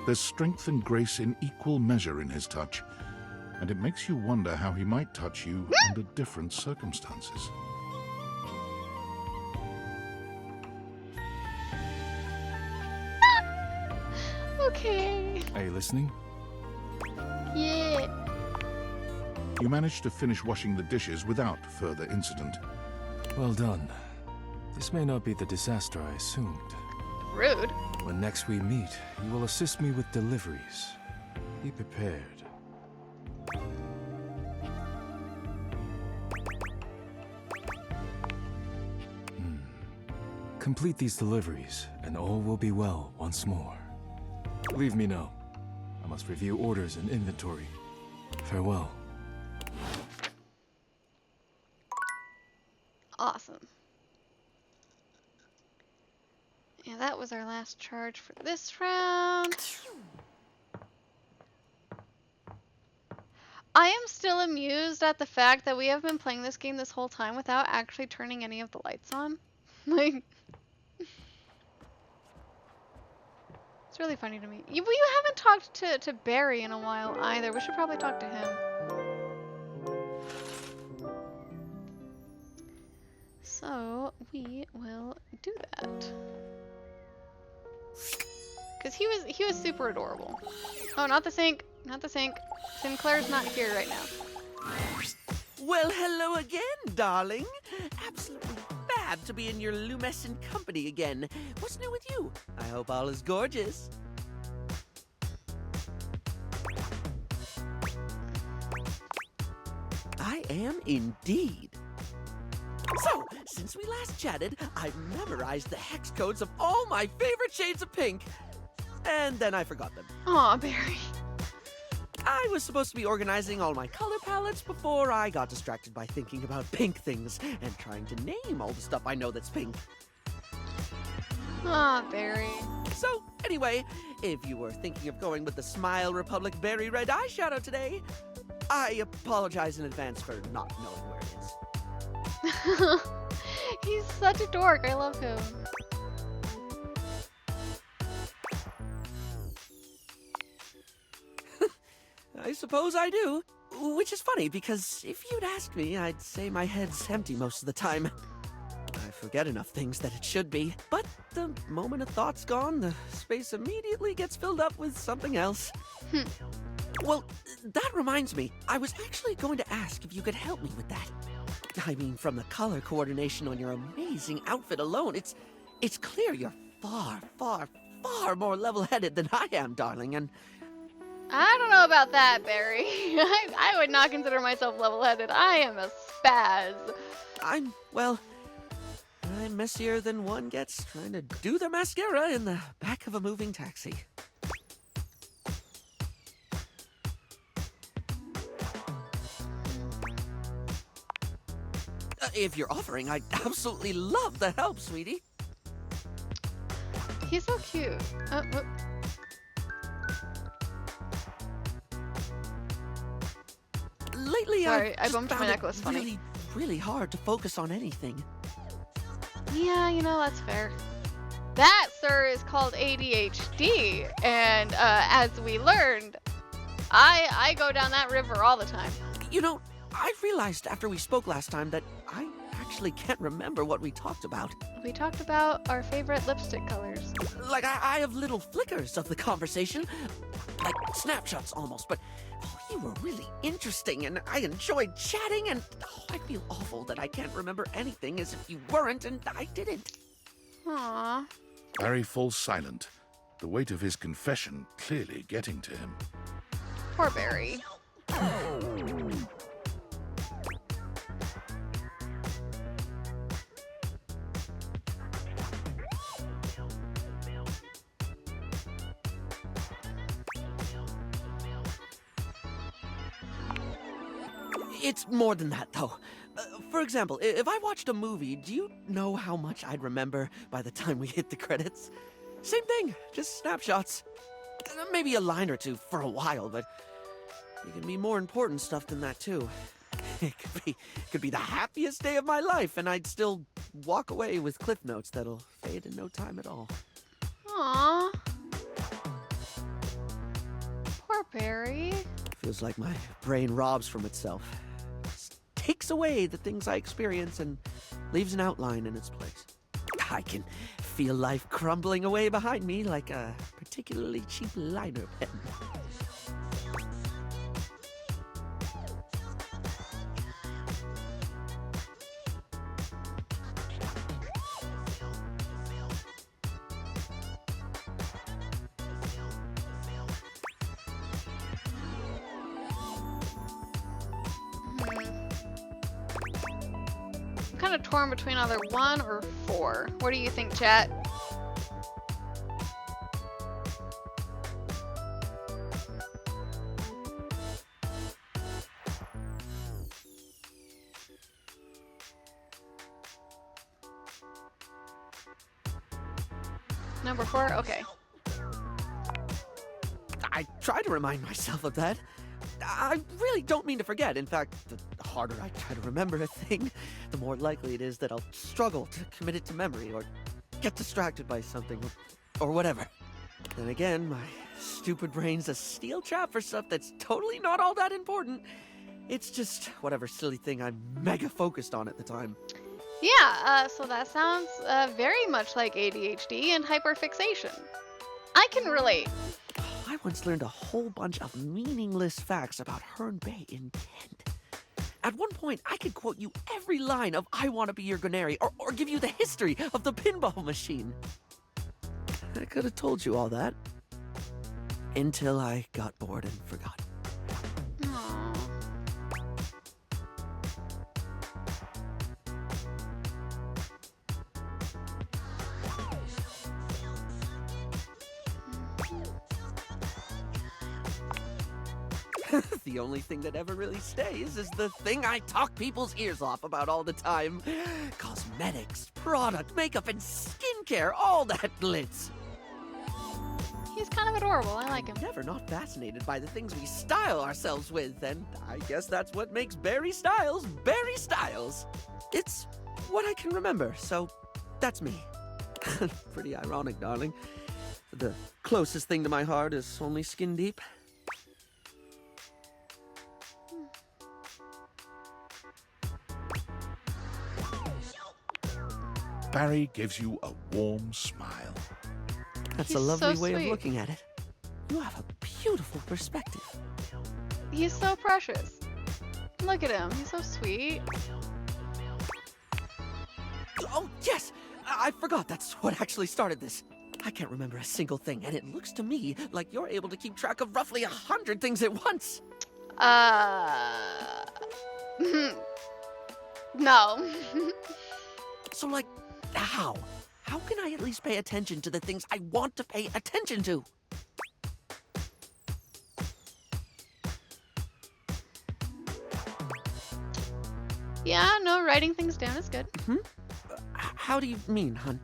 S3: There's strength and grace in equal measure in his touch, and it makes you wonder how he might touch you under different circumstances.
S1: Okay.
S10: Are you listening?
S1: Yeah.
S3: You manage to finish washing the dishes without further incident.
S10: Well done. This may not be the disaster I assumed.
S1: Rude.
S10: When next we meet, you will assist me with deliveries. Be prepared. Complete these deliveries, and all will be well once more. Leave me know. I must review orders and inventory. Farewell.
S1: Awesome. Yeah, that was our last charge for this round. I am still amused at the fact that we have been playing this game this whole time without actually turning any of the lights on. Like, it's really funny to me. You haven't talked to Barry in a while either. We should probably talk to him. So we will do that. Cause he was super adorable. Oh, not the sink. Not the sink. Sinclair's not here right now.
S11: Well, hello again, darling. Absolutely fab to be in your lumescent company again. What's new with you? I hope all is gorgeous. I am indeed. So, since we last chatted, I've memorized the hex codes of all my favorite shades of pink. And then I forgot them.
S1: Aw, Barry.
S11: I was supposed to be organizing all my color palettes before I got distracted by thinking about pink things and trying to name all the stuff I know that's pink.
S1: Aw, Barry.
S11: So, anyway, if you were thinking of going with the Smile Republic Berry Red eyeshadow today, I apologize in advance for not knowing where it is.
S1: He's such a dork. I love him.
S11: I suppose I do. Which is funny, because if you'd asked me, I'd say my head's empty most of the time. I forget enough things that it should be. But the moment a thought's gone, the space immediately gets filled up with something else. Well, that reminds me. I was actually going to ask if you could help me with that. I mean, from the color coordination on your amazing outfit alone, it's clear you're far, far, far more level-headed than I am, darling, and
S1: I don't know about that, Barry. I would not consider myself level-headed. I am a spaz.
S11: I'm messier than one gets trying to do their mascara in the back of a moving taxi. If you're offering, I'd absolutely love the help, sweetie.
S1: He's so cute. Oh.
S11: Lately,
S1: Sorry, I
S11: I've
S1: bumped my
S11: found it
S1: necklace. Funny.
S11: really, really hard to focus on anything.
S1: Yeah, you know, that's fair. That, sir, is called ADHD. And as we learned, I go down that river all the time.
S11: You know, I realized after we spoke last time that I actually can't remember what we talked about.
S1: We talked about our favorite lipstick colors.
S11: Like, I have little flickers of the conversation, like snapshots almost, but you were really interesting, and I enjoyed chatting, and I feel awful that I can't remember anything as if you weren't and I didn't.
S1: Aww.
S3: Barry falls silent, the weight of his confession clearly getting to him.
S1: Poor Barry.
S11: It's more than that, though. For example, if I watched a movie, do you know how much I'd remember by the time we hit the credits? Same thing, just snapshots. Maybe a line or two for a while, but it can be more important stuff than that, too. It could be the happiest day of my life, and I'd still walk away with cliff notes that'll fade in no time at all.
S1: Aww. Poor Barry.
S11: Feels like my brain robs from itself. Just takes away the things I experience and leaves an outline in its place. I can feel life crumbling away behind me like a particularly cheap liner pen.
S1: I'm kind of torn between either 1 or 4. What do you think, chat? Number 4? Okay.
S11: I try to remind myself of that. I really don't mean to forget. In fact, the harder I try to remember a thing, the more likely it is that I'll struggle to commit it to memory or get distracted by something or whatever. Then again, my stupid brain's a steel trap for stuff that's totally not all that important. It's just whatever silly thing I'm mega focused on at the time.
S1: Yeah, so that sounds very much like ADHD and hyperfixation. I can relate.
S11: I once learned a whole bunch of meaningless facts about Herne Bay in Kent. At one point, I could quote you every line of I Want to Be Your Granary or give you the history of the pinball machine. I could have told you all that. Until I got bored and forgot.
S1: Aww.
S11: The only thing that ever really stays is the thing I talk people's ears off about all the time. Cosmetics, product, makeup, and skincare, all that glitz.
S1: He's kind of adorable. I like him.
S11: Never not fascinated by the things we style ourselves with, and I guess that's what makes Barry Styles Barry Styles. It's what I can remember, so that's me. Pretty ironic, darling. The closest thing to my heart is only skin deep.
S3: Barry gives you a warm smile.
S11: That's
S1: He's
S11: a lovely
S1: so
S11: way
S1: sweet.
S11: of looking at it. You have a beautiful perspective.
S1: He's so precious. Look at him. He's so sweet.
S11: Oh, yes! I forgot that's what actually started this. I can't remember a single thing, and it looks to me like you're able to keep track of roughly 100 things at once.
S1: No.
S11: So, like, how? How can I at least pay attention to the things I want to pay attention to?
S1: Yeah, no, writing things down is good.
S11: How do you mean, hun?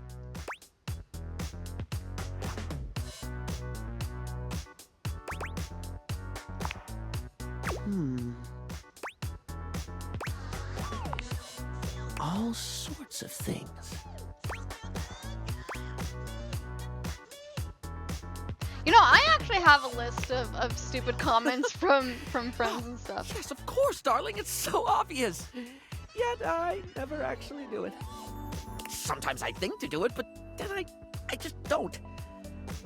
S11: All sorts of things.
S1: You know, I actually have a list of stupid comments from friends and stuff.
S11: Yes, of course, darling. It's so obvious. Yet I never actually do it. Sometimes I think to do it, but then I just don't.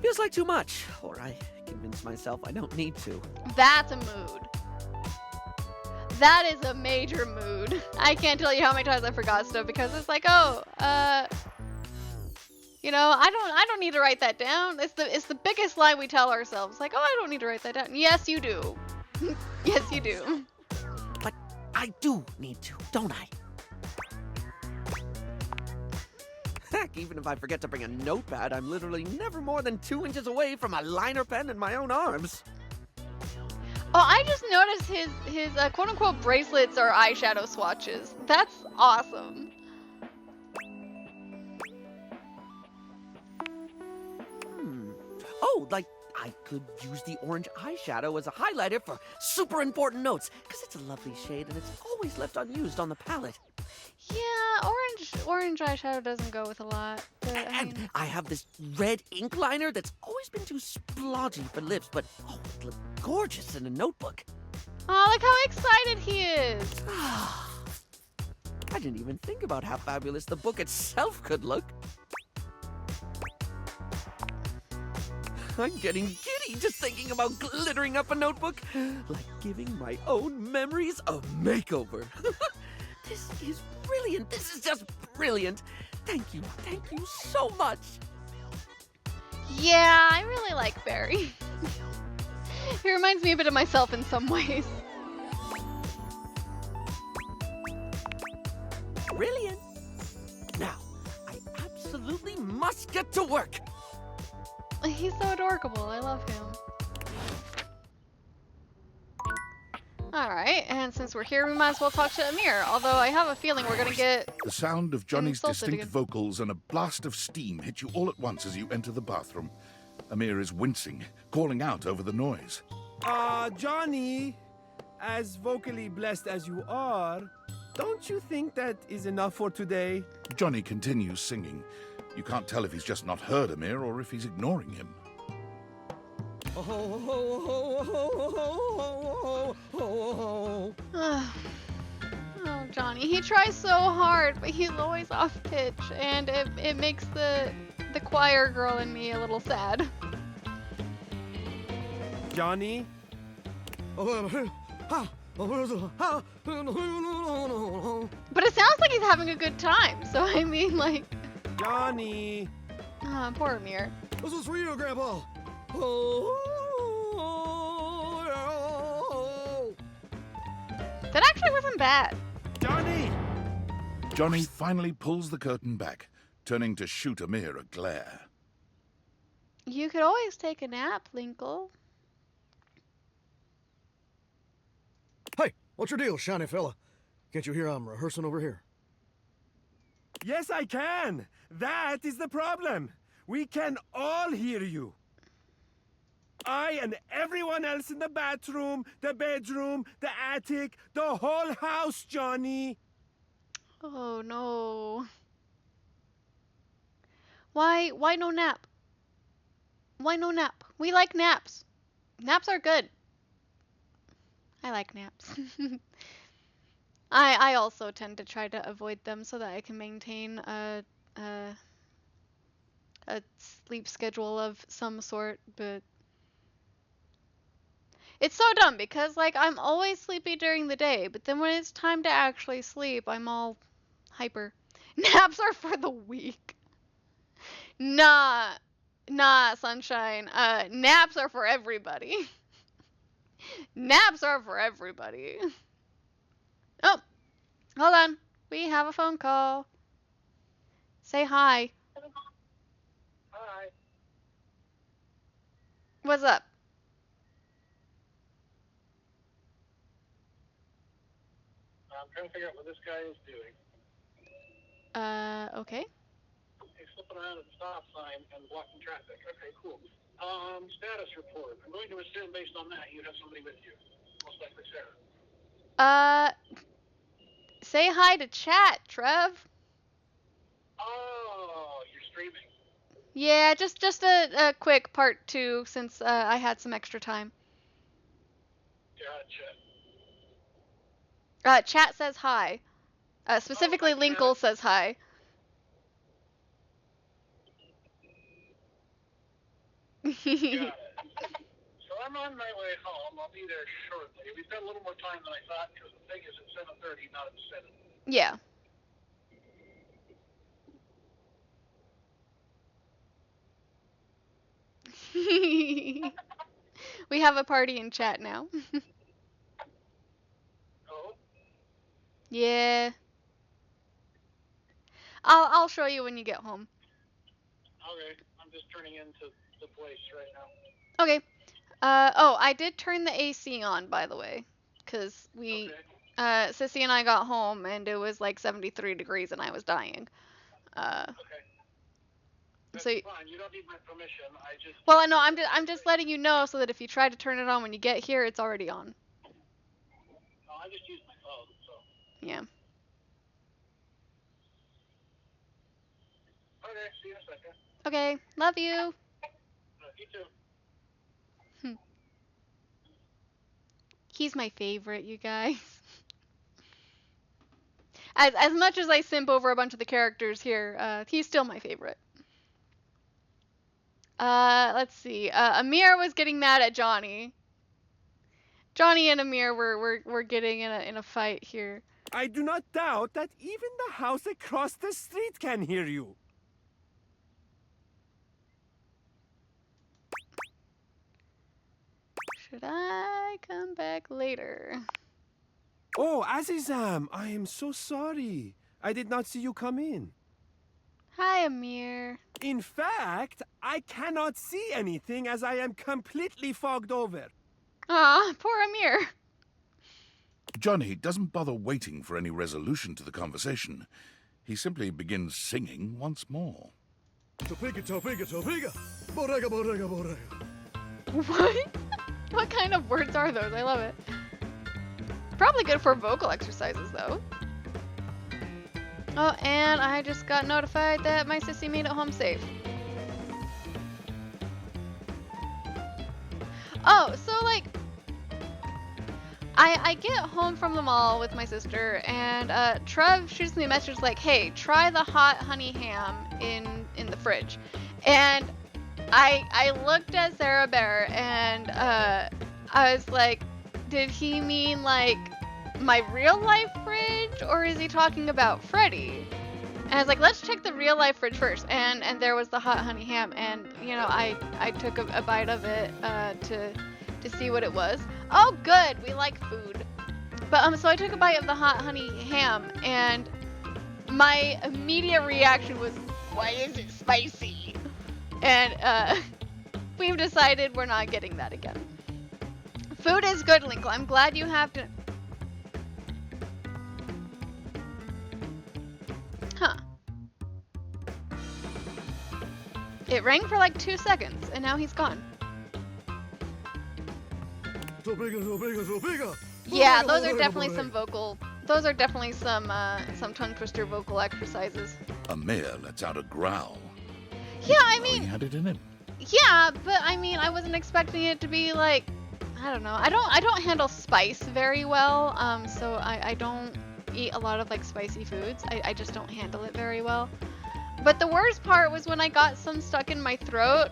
S11: Feels like too much, or I convince myself I don't need to.
S1: That's a mood. That is a major mood. I can't tell you how many times I forgot stuff because it's like, oh, you know, I don't need to write that down. It's the biggest lie we tell ourselves. Like, oh, I don't need to write that down. Yes, you do. Yes, you do.
S11: But I do need to, don't I? Heck, even if I forget to bring a notepad, I'm literally never more than 2 inches away from a liner pen in my own arms.
S1: Oh, I just noticed his quote-unquote bracelets are eyeshadow swatches. That's awesome.
S11: Oh, like I could use the orange eyeshadow as a highlighter for super important notes, because it's a lovely shade and it's always left unused on the palette.
S1: Yeah, orange eyeshadow doesn't go with a lot. But I mean,
S11: And I have this red ink liner that's always been too splodgy for lips, but oh, it looked gorgeous in a notebook.
S1: oh, look how excited he is.
S11: I didn't even think about how fabulous the book itself could look. I'm getting giddy just thinking about glittering up a notebook, like giving my own memories a makeover. This is brilliant. This is just brilliant. Thank you so much.
S1: Yeah, I really like Barry. He reminds me a bit of myself in some ways.
S11: Brilliant. Now, I absolutely must get to work.
S1: He's so adorable. I love him. Alright, and since we're here, we might as well talk to Amir. Although I have a feeling we're gonna get...
S3: The sound of Johnny's
S1: insulted
S3: distinct
S1: again.
S3: vocals and a blast of steam hit you all at once as you enter the bathroom. Amir is wincing, calling out over the noise.
S4: Johnny, as vocally blessed as you are, don't you think that is enough for today?
S3: Johnny continues singing. You can't tell if he's just not heard Amir or if he's ignoring him.
S1: Oh, Johnny. He tries so hard, but he's always off pitch. And it makes the choir girl in me a little sad.
S4: Johnny?
S1: But it sounds like he's having a good time. So, I mean, like...
S4: Johnny!
S1: Oh, poor Amir.
S6: This was for you, Grandpa.
S1: That actually wasn't bad.
S4: Johnny!
S3: Johnny finally pulls the curtain back, turning to shoot Amir a glare.
S1: You could always take a nap, Linkle.
S6: Hey, what's your deal, shiny fella? Can't you hear I'm rehearsing over here?
S4: Yes, I can. That is the problem. We can all hear you. I and everyone else in the bathroom, the bedroom, the attic, the whole house, Johnny.
S1: Oh no. Why no nap? Why no nap? We like naps. Naps are good. I like naps. I also tend to try to avoid them so that I can maintain a sleep schedule of some sort, but it's so dumb because like I'm always sleepy during the day, but then when it's time to actually sleep, I'm all hyper. Naps are for the weak. Nah, sunshine. Naps are for everybody. Naps are for everybody. Oh, hold on. We have a phone call. Say hi.
S12: Hi.
S1: What's up?
S12: I'm trying to figure out what this guy is doing.
S1: Okay.
S12: He's flipping around at the stop sign and blocking traffic. Okay, cool. Status report. I'm going to assume based on that you have somebody with you. Most likely Sarah.
S1: Say hi to chat, Trev.
S12: Oh, you're streaming.
S1: Yeah, just a quick part 2 since I had some extra time.
S12: Gotcha.
S1: Chat says hi. Specifically, Linkle says hi.
S12: Got it. So I'm on my way home. I'll be there shortly. We've got a little more time than I thought because the thing is at 7:30, not at 7.
S1: Yeah. We have a party in chat now.
S12: Oh?
S1: Yeah. I'll show you when you get home.
S12: Okay. I'm just turning into the place right now.
S1: Okay. Oh, I did turn the AC on, by the way, because we, Sissy and I got home and it was like 73 degrees and I was dying.
S12: Okay. That's
S1: So,
S12: fine. You don't need my permission. I just.
S1: well, I know I'm just letting you know so that if you try to turn it on when you get here, it's already on.
S12: No, I just use my phone, so.
S1: Yeah.
S12: Okay, see you in a second.
S1: Okay. Love you.
S12: You too.
S1: He's my favorite, you guys. As much as I simp over a bunch of the characters here, he's still my favorite. Let's see. Amir was getting mad at Johnny. Johnny and Amir were getting in a fight here.
S4: I do not doubt that even the house across the street can hear you.
S1: Should I come back later?
S4: Oh, Azizam, I am so sorry. I did not see you come in.
S1: Hi, Amir.
S4: In fact, I cannot see anything as I am completely fogged over.
S1: Aw, poor Amir.
S3: Johnny doesn't bother waiting for any resolution to the conversation. He simply begins singing once more.
S7: Topiga, topiga, topiga. Bodega, bodega, bodega.
S1: What? What kind of words are those? I love it. Probably good for vocal exercises, though. Oh, and I just got notified that my sissy made it home safe. Oh, so like, I get home from the mall with my sister, and Trev shoots me a message like, "Hey, try the hot honey ham in the fridge," and I looked at Sarah Bear, and I was like, did he mean like my real life fridge, or is he talking about Freddy? And I was like, let's check the real life fridge first, and there was the hot honey ham, and you know, I took a bite of it to see what it was. Oh, good, we like food. But so I took a bite of the hot honey ham, and my immediate reaction was, why is it spicy? And we've decided we're not getting that again. Food is good, Linkle. I'm glad you have to. Huh. It rang for like 2 seconds, and now he's gone. Yeah, those are definitely some vocal. Those are definitely some tongue twister vocal exercises.
S3: Amir lets out a growl.
S1: Yeah, I mean.
S3: He had it in him.
S1: Yeah, but I mean, I wasn't expecting it to be like, I don't know. I don't handle spice very well. So I don't eat a lot of like spicy foods. I just don't handle it very well. But the worst part was when I got some stuck in my throat,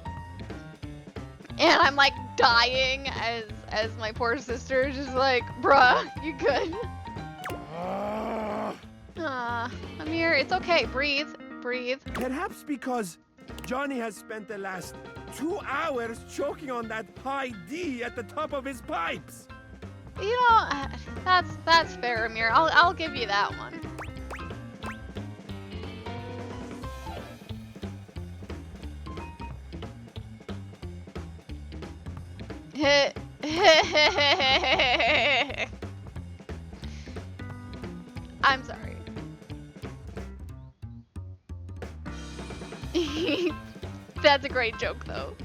S1: and I'm like dying as my poor sister is just like, bruh, you good? Amir, it's okay. Breathe.
S4: Perhaps because Johnny has spent the last 2 hours choking on that high D at the top of his pipes.
S1: You know, that's fair, Amir. I'll give you that one. I'm sorry. That's a great joke, though.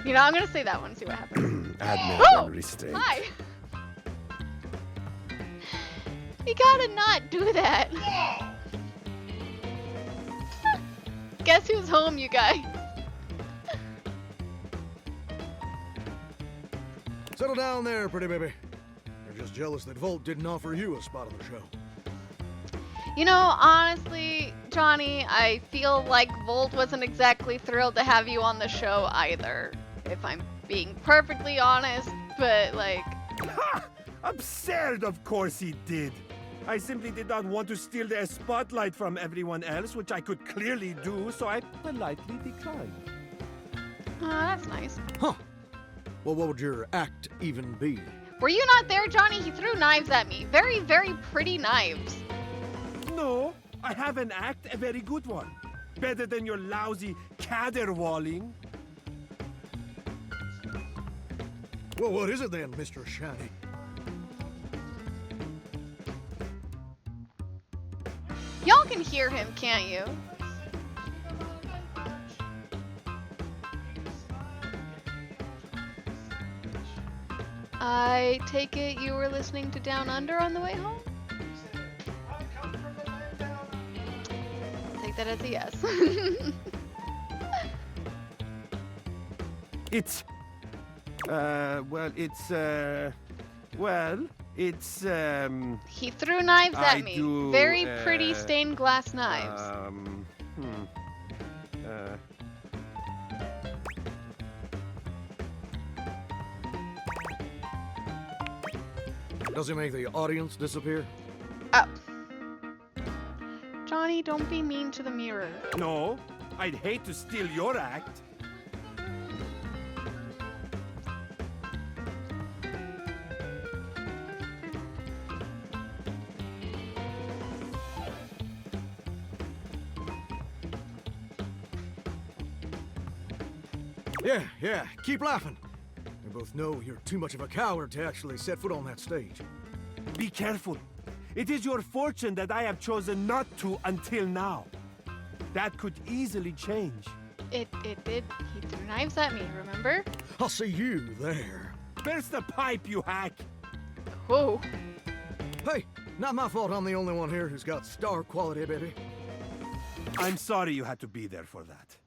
S1: You know, I'm gonna say that one and see what happens.
S4: Admirable restraint.
S1: Hi! You gotta not do that. Guess who's home, you guys?
S7: Settle down there, pretty baby. You're just jealous that Volt didn't offer you a spot on the show.
S1: You know, honestly, Johnny, I feel like Volt wasn't exactly thrilled to have you on the show either, if I'm being perfectly honest, but like...
S4: Ha! Absurd, of course he did. I simply did not want to steal the spotlight from everyone else, which I could clearly do, so I politely declined.
S1: Oh, that's nice.
S7: Huh. Well, what would your act even be?
S1: Were you not there, Johnny? He threw knives at me. Very, very pretty knives.
S4: No, I have an act, a very good one. Better than your lousy caterwauling.
S7: Well, what is it then, Mr. Shiny?
S1: Y'all can hear him, can't you? I take it you were listening to Down Under on the way home? Take that as a yes.
S4: It's...
S1: He threw knives
S4: I
S1: at me.
S4: do,
S1: Very pretty stained glass knives.
S6: Does he make the audience disappear?
S1: Oh. Johnny, don't be mean to the mirror.
S4: No, I'd hate to steal your act.
S6: Yeah, keep laughing. We both know you're too much of a coward to actually set foot on that stage.
S4: Be careful. It is your fortune that I have chosen not to until now. That could easily change.
S1: It did. He threw knives at me, remember?
S6: I'll see you there.
S4: Where's the pipe, you hack?
S1: Whoa.
S6: Hey, not my fault I'm the only one here who's got star quality, baby.
S4: I'm sorry you had to be there for that.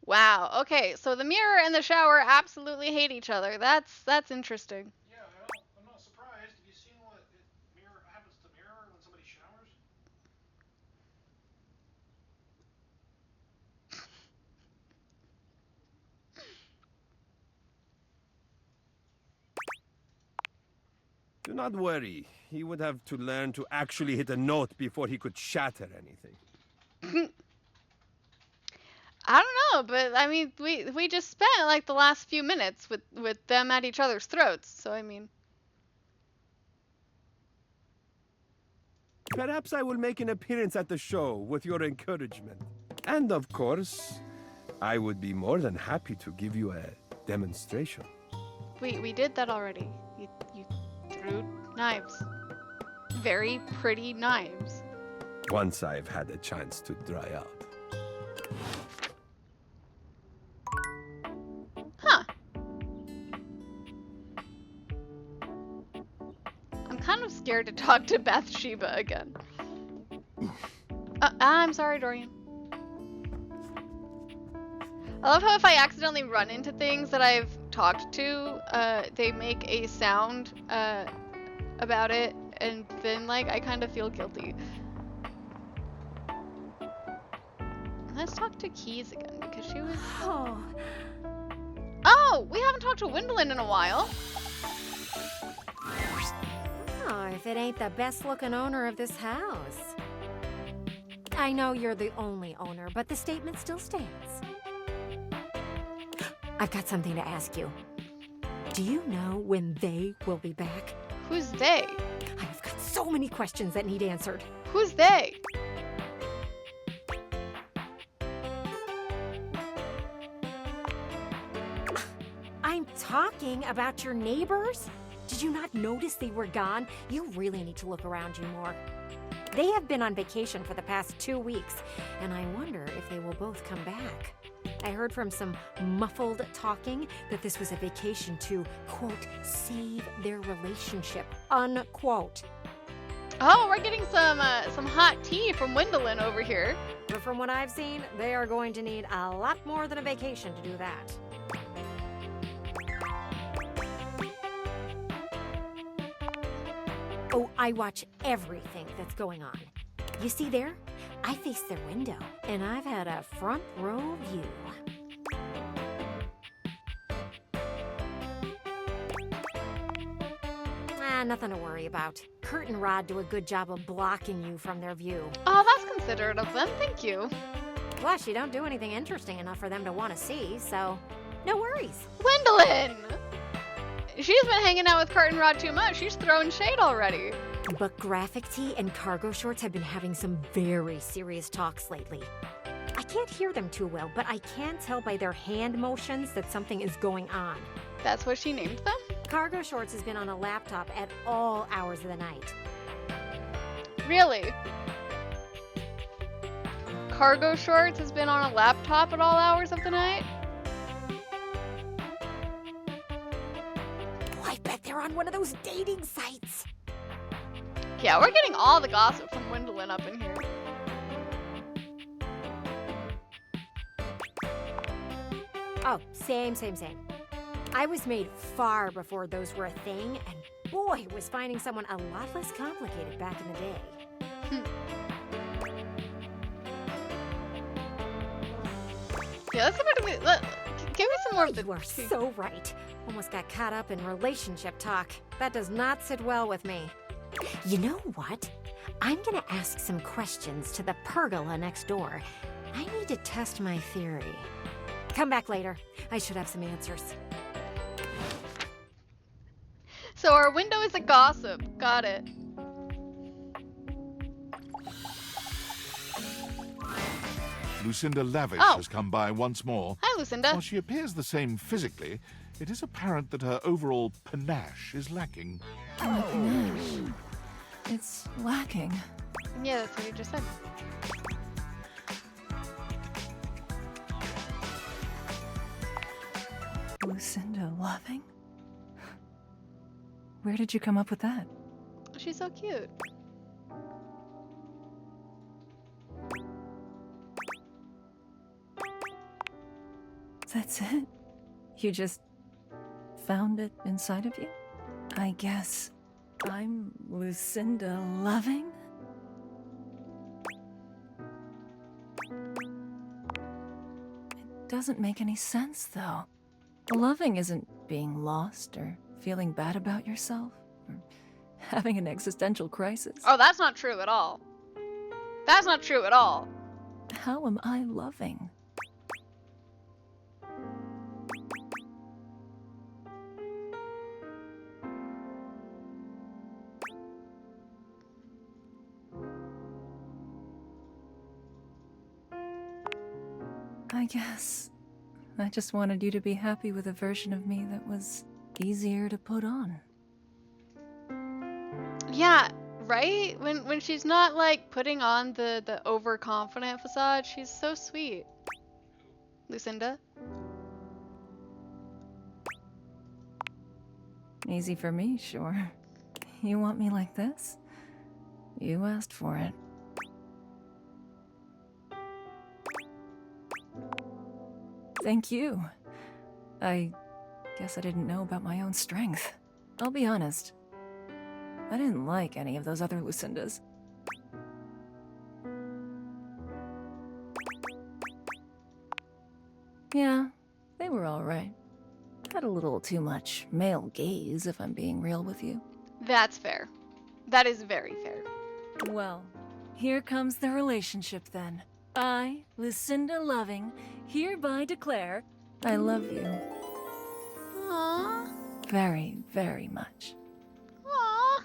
S1: Wow. Okay, so the mirror and the shower absolutely hate each other. That's interesting.
S13: Yeah, I'm not surprised. Have you seen what mirror happens to mirror when somebody showers?
S4: Do not worry. He would have to learn to actually hit a note before he could shatter anything.
S1: I don't know, but I mean, we just spent like the last few minutes with them at each other's throats. So I mean,
S4: Perhaps I will make an appearance at the show with your encouragement. And of course, I would be more than happy to give you a demonstration.
S1: we did that already. You threw knives. Very pretty knives.
S4: Once I've had a chance to dry out.
S1: Huh. I'm kind of scared to talk to Bathsheba again. I'm sorry, Dorian. I love how if I accidentally run into things that I've talked to, they make a sound about it, and then like I kind of feel guilty. Let's talk to Keys again because she was. Oh, we haven't talked to Wendolyn in a while.
S14: Oh, if it ain't the best-looking owner of this house. I know you're the only owner, but the statement still stands. I've got something to ask you. Do you know when they will be back?
S1: Who's they?
S14: I've got so many questions that need answered.
S1: Who's they?
S14: I'm talking about your neighbors. Did you not notice they were gone? You really need to look around you more. They have been on vacation for the past 2 weeks, and I wonder if they will both come back. I heard from some muffled talking that this was a vacation to, quote, save their relationship, unquote.
S1: Oh, we're getting some hot tea from Wendolyn over here.
S14: But from what I've seen, they are going to need a lot more than a vacation to do that. Oh, I watch everything that's going on. You see there? I face their window, and I've had a front row view. Nothing to worry about. Kurt and Rod do a good job of blocking you from their view.
S1: Oh, that's considerate of them. Thank you.
S14: Plus, you don't do anything interesting enough for them to want to see, so no worries.
S1: Wendolyn! She's been hanging out with Kurt and Rod too much. She's throwing shade already.
S14: But Graphic Tee and Cargo Shorts have been having some very serious talks lately. I can't hear them too well, but I can tell by their hand motions that something is going on.
S1: That's what she named them?
S14: Cargo Shorts has been on a laptop at all hours of the night.
S1: Really? Cargo Shorts has been on a laptop at all hours of the night?
S14: Oh, I bet they're on one of those dating sites.
S1: Yeah, we're getting all the gossip from Gwendolyn up in here.
S14: Oh, same. I was made far before those were a thing, and boy, was finding someone a lot less complicated back in the day.
S1: Yeah, let's go back to give me some more of the
S14: You are so right. Almost got caught up in relationship talk. That does not sit well with me. You know what? I'm gonna ask some questions to the pergola next door. I need to test my theory. Come back later. I should have some answers.
S1: So our window is a gossip. Got it.
S3: Lucinda Lavish
S1: Oh.
S3: has come by once more.
S1: Hi, Lucinda.
S3: While she appears the same physically, it is apparent that her overall panache is lacking.
S9: It's lacking.
S1: Yeah, that's what you just said.
S9: Lucinda Loving? Where did you come up with that?
S1: She's so cute.
S9: That's it? You just found it inside of you? I guess I'm Lucinda Loving? It doesn't make any sense, though. Loving isn't being lost or feeling bad about yourself or having an existential crisis.
S1: Oh, that's not true at all. That's not true at all.
S9: How am I loving? I guess I just wanted you to be happy with a version of me that was easier to put on.
S1: Yeah, right? When she's not like putting on the overconfident facade, she's so sweet. Lucinda?
S9: Easy for me, sure. You want me like this? You asked for it. Thank you. I guess I didn't know about my own strength. I'll be honest. I didn't like any of those other Lucindas. Yeah, they were alright. Had a little too much male gaze, if I'm being real with you.
S1: That's fair. That is very fair.
S9: Well, here comes the relationship then. I, Lucinda Loving, hereby declare I love you.
S1: Aww.
S9: Very, very much.
S1: Aww.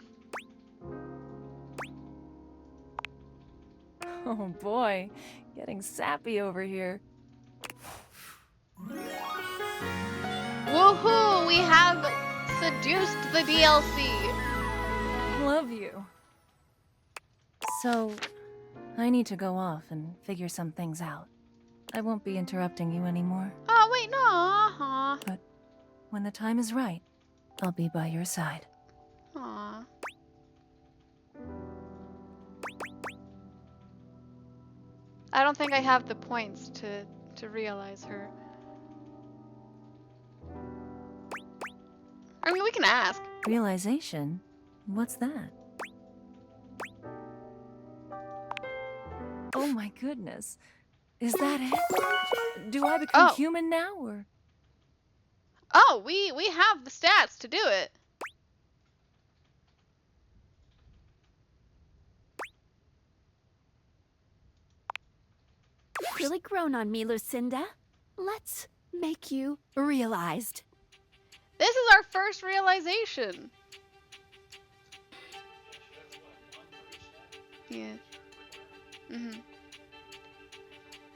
S9: Oh boy, getting sappy over here.
S1: Woohoo! We have seduced the DLC.
S9: Love you. So, I need to go off and figure some things out. I won't be interrupting you anymore.
S1: Oh, wait, no. Aw.
S9: But when the time is right, I'll be by your side.
S1: Aw. I don't think I have the points to realize her. I mean, we can ask.
S9: Realization? What's that? Oh my goodness. Is that it? Do I become human now, or?
S1: Oh, we have the stats to do it.
S15: You've really grown on me, Lucinda. Let's make you realized.
S1: This is our first realization. Yeah.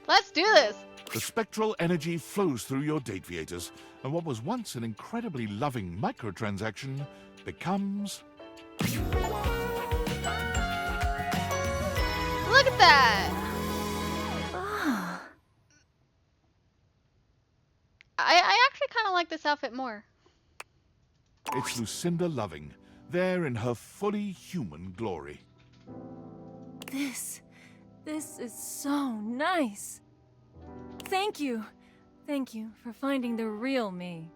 S1: Let's do this.
S3: The spectral energy flows through your Dateviators, and what was once an incredibly loving microtransaction becomes
S1: look at that. I actually kind of like this outfit more.
S3: It's Lucinda Loving, there in her fully human glory.
S9: This is so nice. Thank you. Thank you for finding the real me.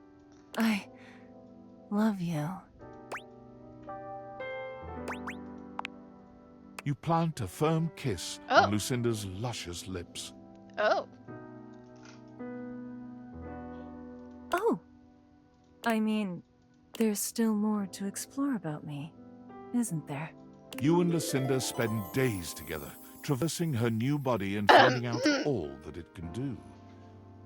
S9: I love you.
S3: You plant a firm kiss on Lucinda's luscious lips.
S1: Oh.
S9: Oh. I mean, there's still more to explore about me, isn't there?
S3: You and Lucinda spend days together, traversing her new body and finding out all that it can do.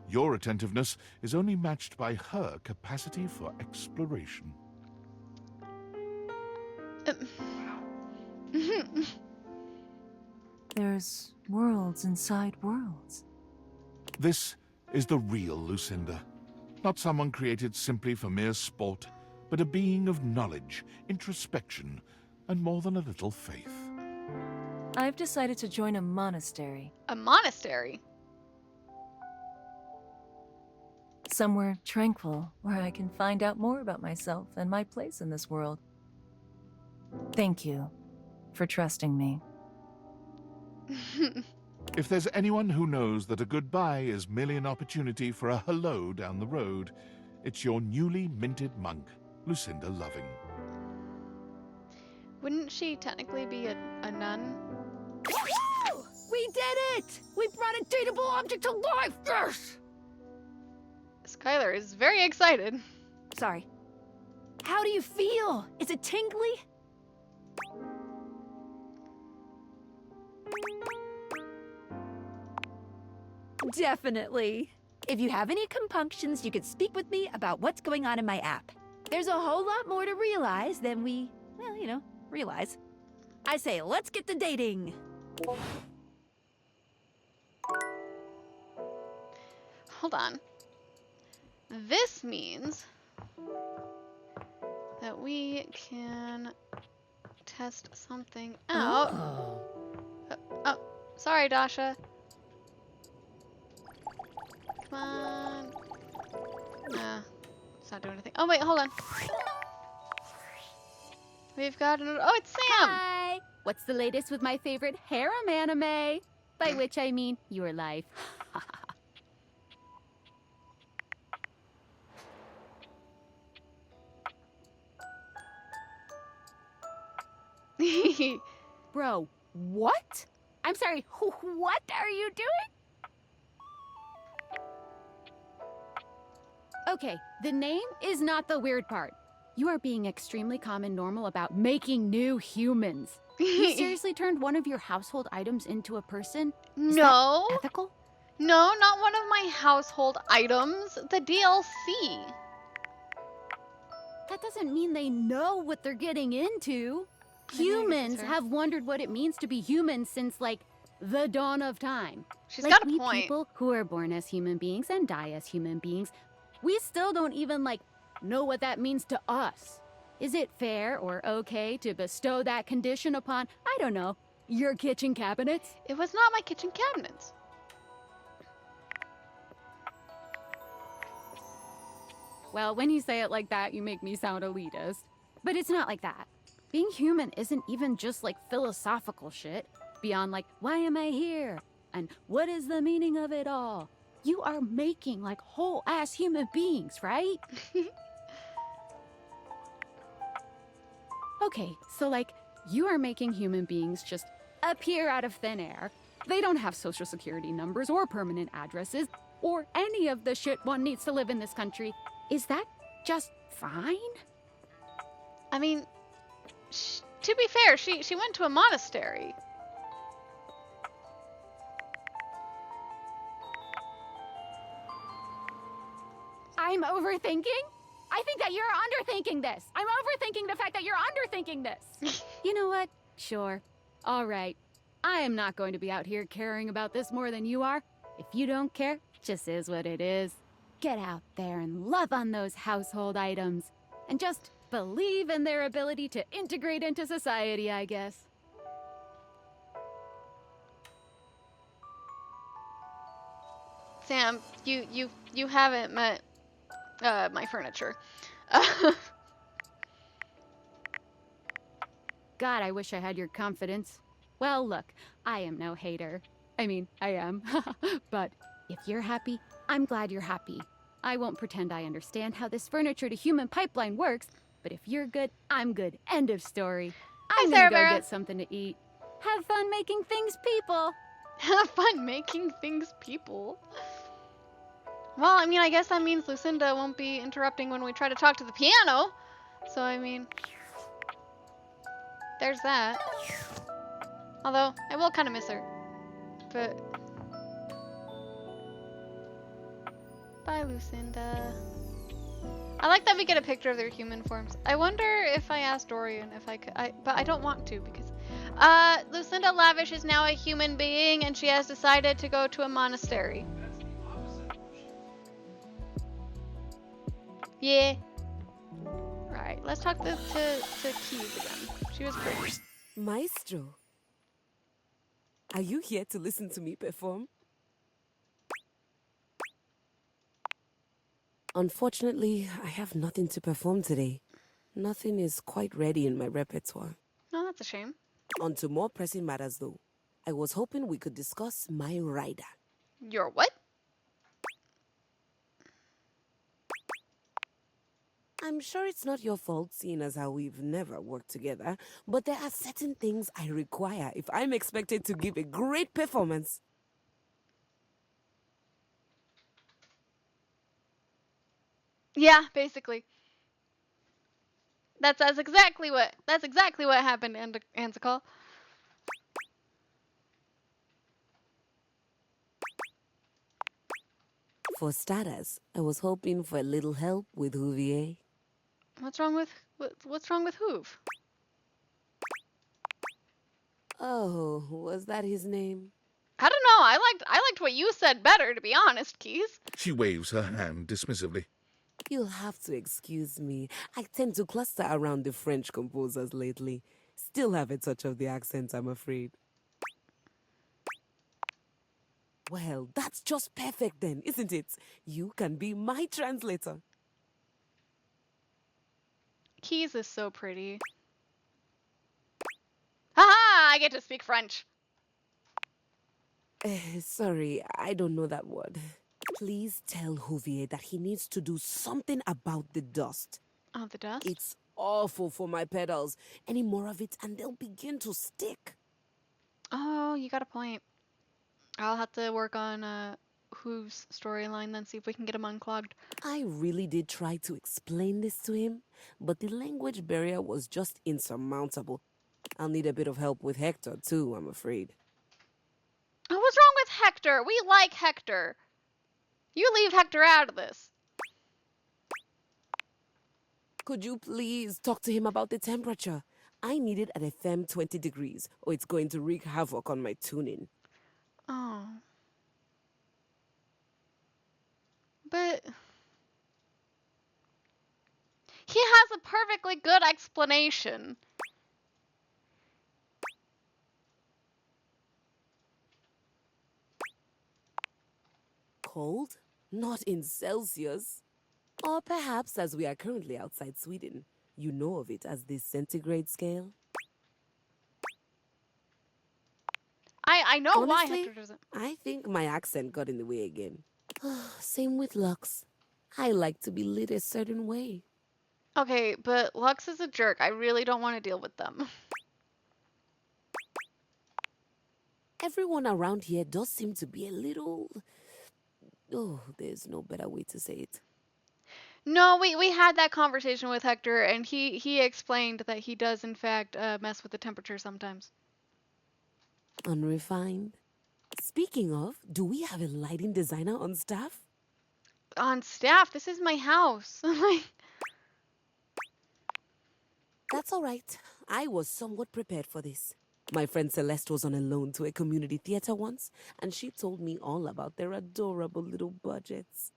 S3: Your attentiveness is only matched by her capacity for exploration.
S9: There's worlds inside worlds.
S3: This is the real Lucinda. Not someone created simply for mere sport, but a being of knowledge, introspection, and more than a little faith.
S9: I've decided to join a monastery.
S1: A monastery?
S9: Somewhere tranquil where I can find out more about myself and my place in this world. Thank you for trusting me.
S3: If there's anyone who knows that a goodbye is merely an opportunity for a hello down the road, it's your newly minted monk, Lucinda Loving.
S1: Wouldn't she technically be a nun?
S15: We did it! We brought a dateable object to life! Yes!
S1: Skylar is very excited.
S15: Sorry. How do you feel? Is it tingly? Definitely. If you have any compunctions, you could speak with me about what's going on in my app. There's a whole lot more to realize than we, well, you know, realize. I say, let's get to dating.
S1: Hold on. This means that we can test something out. Oh, sorry, Dasha. Come on. It's not doing anything. Oh, wait, hold on. We've got another. Oh, it's Sam!
S15: Hi! What's the latest with my favorite harem anime? By which I mean your life. Bro, what? I'm sorry, what are you doing? Okay, the name is not the weird part. You are being extremely calm and normal about making new humans. You seriously turned one of your household items into a person? Is
S1: No.
S15: that ethical?
S1: No, not one of my household items. The DLC.
S15: That doesn't mean they know what they're getting into. Humans have wondered what it means to be human since, like, the dawn of time.
S1: She's
S15: like,
S1: got a
S15: we
S1: point.
S15: people who are born as human beings and die as human beings, we still don't even, like, know what that means to us. Is it fair or okay to bestow that condition upon, I don't know, your kitchen cabinets?
S1: It was not my kitchen cabinets.
S15: Well, when you say it like that, you make me sound elitist. But it's not like that. Being human isn't even just like philosophical shit. Beyond like, why am I here? And what is the meaning of it all? You are making like whole ass human beings, right? Okay, so like, you are making human beings just appear out of thin air. They don't have social security numbers or permanent addresses or any of the shit one needs to live in this country. Is that just fine?
S1: I mean, to be fair, she went to a monastery.
S15: I'm overthinking? I think that you're underthinking this. I'm overthinking the fact that you're underthinking this. You know what? Sure. All right. I am not going to be out here caring about this more than you are. If you don't care, it just is what it is. Get out there and love on those household items. And just believe in their ability to integrate into society, I guess.
S1: Sam, you haven't met my furniture.
S15: God, I wish I had your confidence. Well, look, I am no hater. I mean, I am. But if you're happy, I'm glad you're happy. I won't pretend I understand how this furniture to human pipeline works, but if you're good, I'm good. End of story. I'm gonna go get something to eat. Have fun making things people.
S1: Have fun making things people. Well, I mean, I guess that means Lucinda won't be interrupting when we try to talk to the piano. So, I mean, there's that. Although, I will kind of miss her. But... Bye, Lucinda. I like that we get a picture of their human forms. I wonder if I asked Dorian if I could... but I don't want to because... Lucinda Lavish is now a human being and she has decided to go to a monastery. Yeah. Right, let's talk to Keys again. She was pretty.
S8: Maestro, are you here to listen to me perform? Unfortunately, I have nothing to perform today. Nothing is quite ready in my repertoire.
S1: Oh, that's a shame.
S8: On to more pressing matters, though. I was hoping we could discuss my rider.
S1: Your what?
S8: I'm sure it's not your fault, seeing as how we've never worked together, but there are certain things I require if I'm expected to give a great performance.
S1: Yeah, basically. That's exactly what happened, Anzakal.
S8: For starters, I was hoping for a little help with Huvier.
S1: What's wrong with Hoov?
S8: Oh, was that his name?
S1: I don't know. I liked what you said better, to be honest, Keys.
S3: She waves her hand dismissively.
S8: You'll have to excuse me. I tend to cluster around the French composers lately. Still have a touch of the accent, I'm afraid. Well, that's just perfect then, isn't it? You can be my translator.
S1: Keys is so pretty. Haha! I get to speak French.
S8: Sorry, I don't know that word. Please tell Huvier that he needs to do something about the dust.
S1: Oh, the dust?
S8: It's awful for my pedals. Any more of it and they'll begin to stick.
S1: Oh, you got a point. I'll have to work on Hoov's storyline then, see if we can get him unclogged.
S8: I really did try to explain this to him, but the language barrier was just insurmountable. I'll need a bit of help with Hector too, I'm afraid.
S1: Oh, what's wrong with Hector? We like Hector. You leave Hector out of this.
S8: Could you please talk to him about the temperature? I need it at a firm 20 degrees, or it's going to wreak havoc on my tuning.
S1: Oh. But... he has a perfectly good explanation.
S8: Cold? Not in Celsius. Or perhaps, as we are currently outside Sweden, you know of it as the centigrade scale?
S1: I know
S8: Honestly,
S1: why Hector doesn't.
S8: I think my accent got in the way again. Same with Lux. I like to be lit a certain way.
S1: Okay, but Lux is a jerk. I really don't want to deal with them.
S8: Everyone around here does seem to be a little... Oh, there's no better way to say it.
S1: No, we had that conversation with Hector, and he explained that he does, in fact, mess with the temperature sometimes.
S8: Unrefined. Speaking of, do we have a lighting designer on staff?
S1: On staff? This is my house.
S8: That's all right. I was somewhat prepared for this. My friend Celeste was on a loan to a community theater once, and she told me all about their adorable little budgets.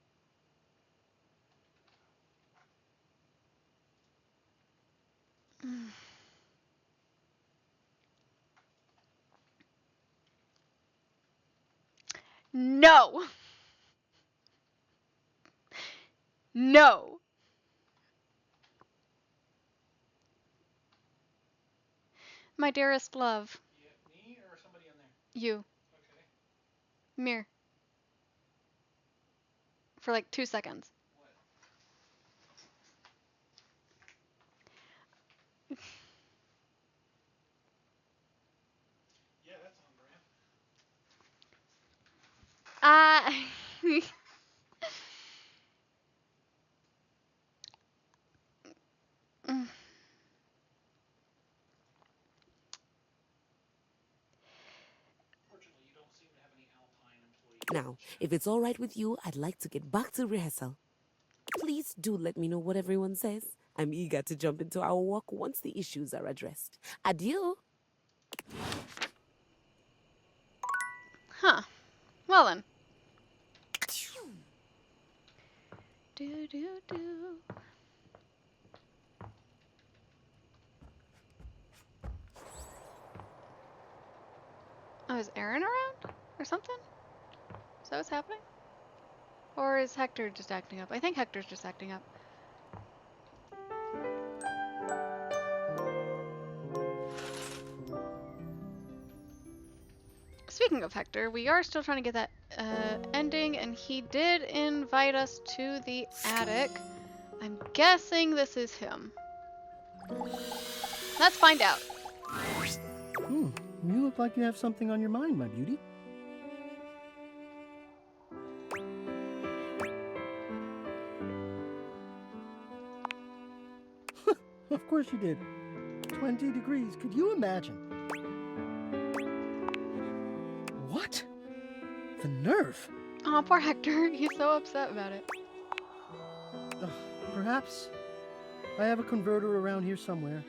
S1: No! No. My dearest love.
S13: Me or somebody in there?
S1: You.
S13: Okay.
S1: Mir. For like 2 seconds.
S13: Yeah, that's on brand. Fortunately, you don't seem to have any Alpine employees.
S8: Now, if it's all right with you, I'd like to get back to rehearsal. Please do let me know what everyone says. I'm eager to jump into our work once the issues are addressed. Adieu.
S1: Huh. Well then. Do do do. Oh, is Aaron around? Or something? Is that what's happening? Or is Hector just acting up? I think Hector's just acting up. Speaking of Hector, we are still trying to get that ending, and he did invite us to the attic. I'm guessing this is him. Let's find out.
S7: You look like you have something on your mind, my beauty. Of course you did. 20 degrees. Could you imagine? What? The nerve.
S1: Oh, poor Hector. He's so upset about it.
S7: Perhaps I have a converter around here somewhere.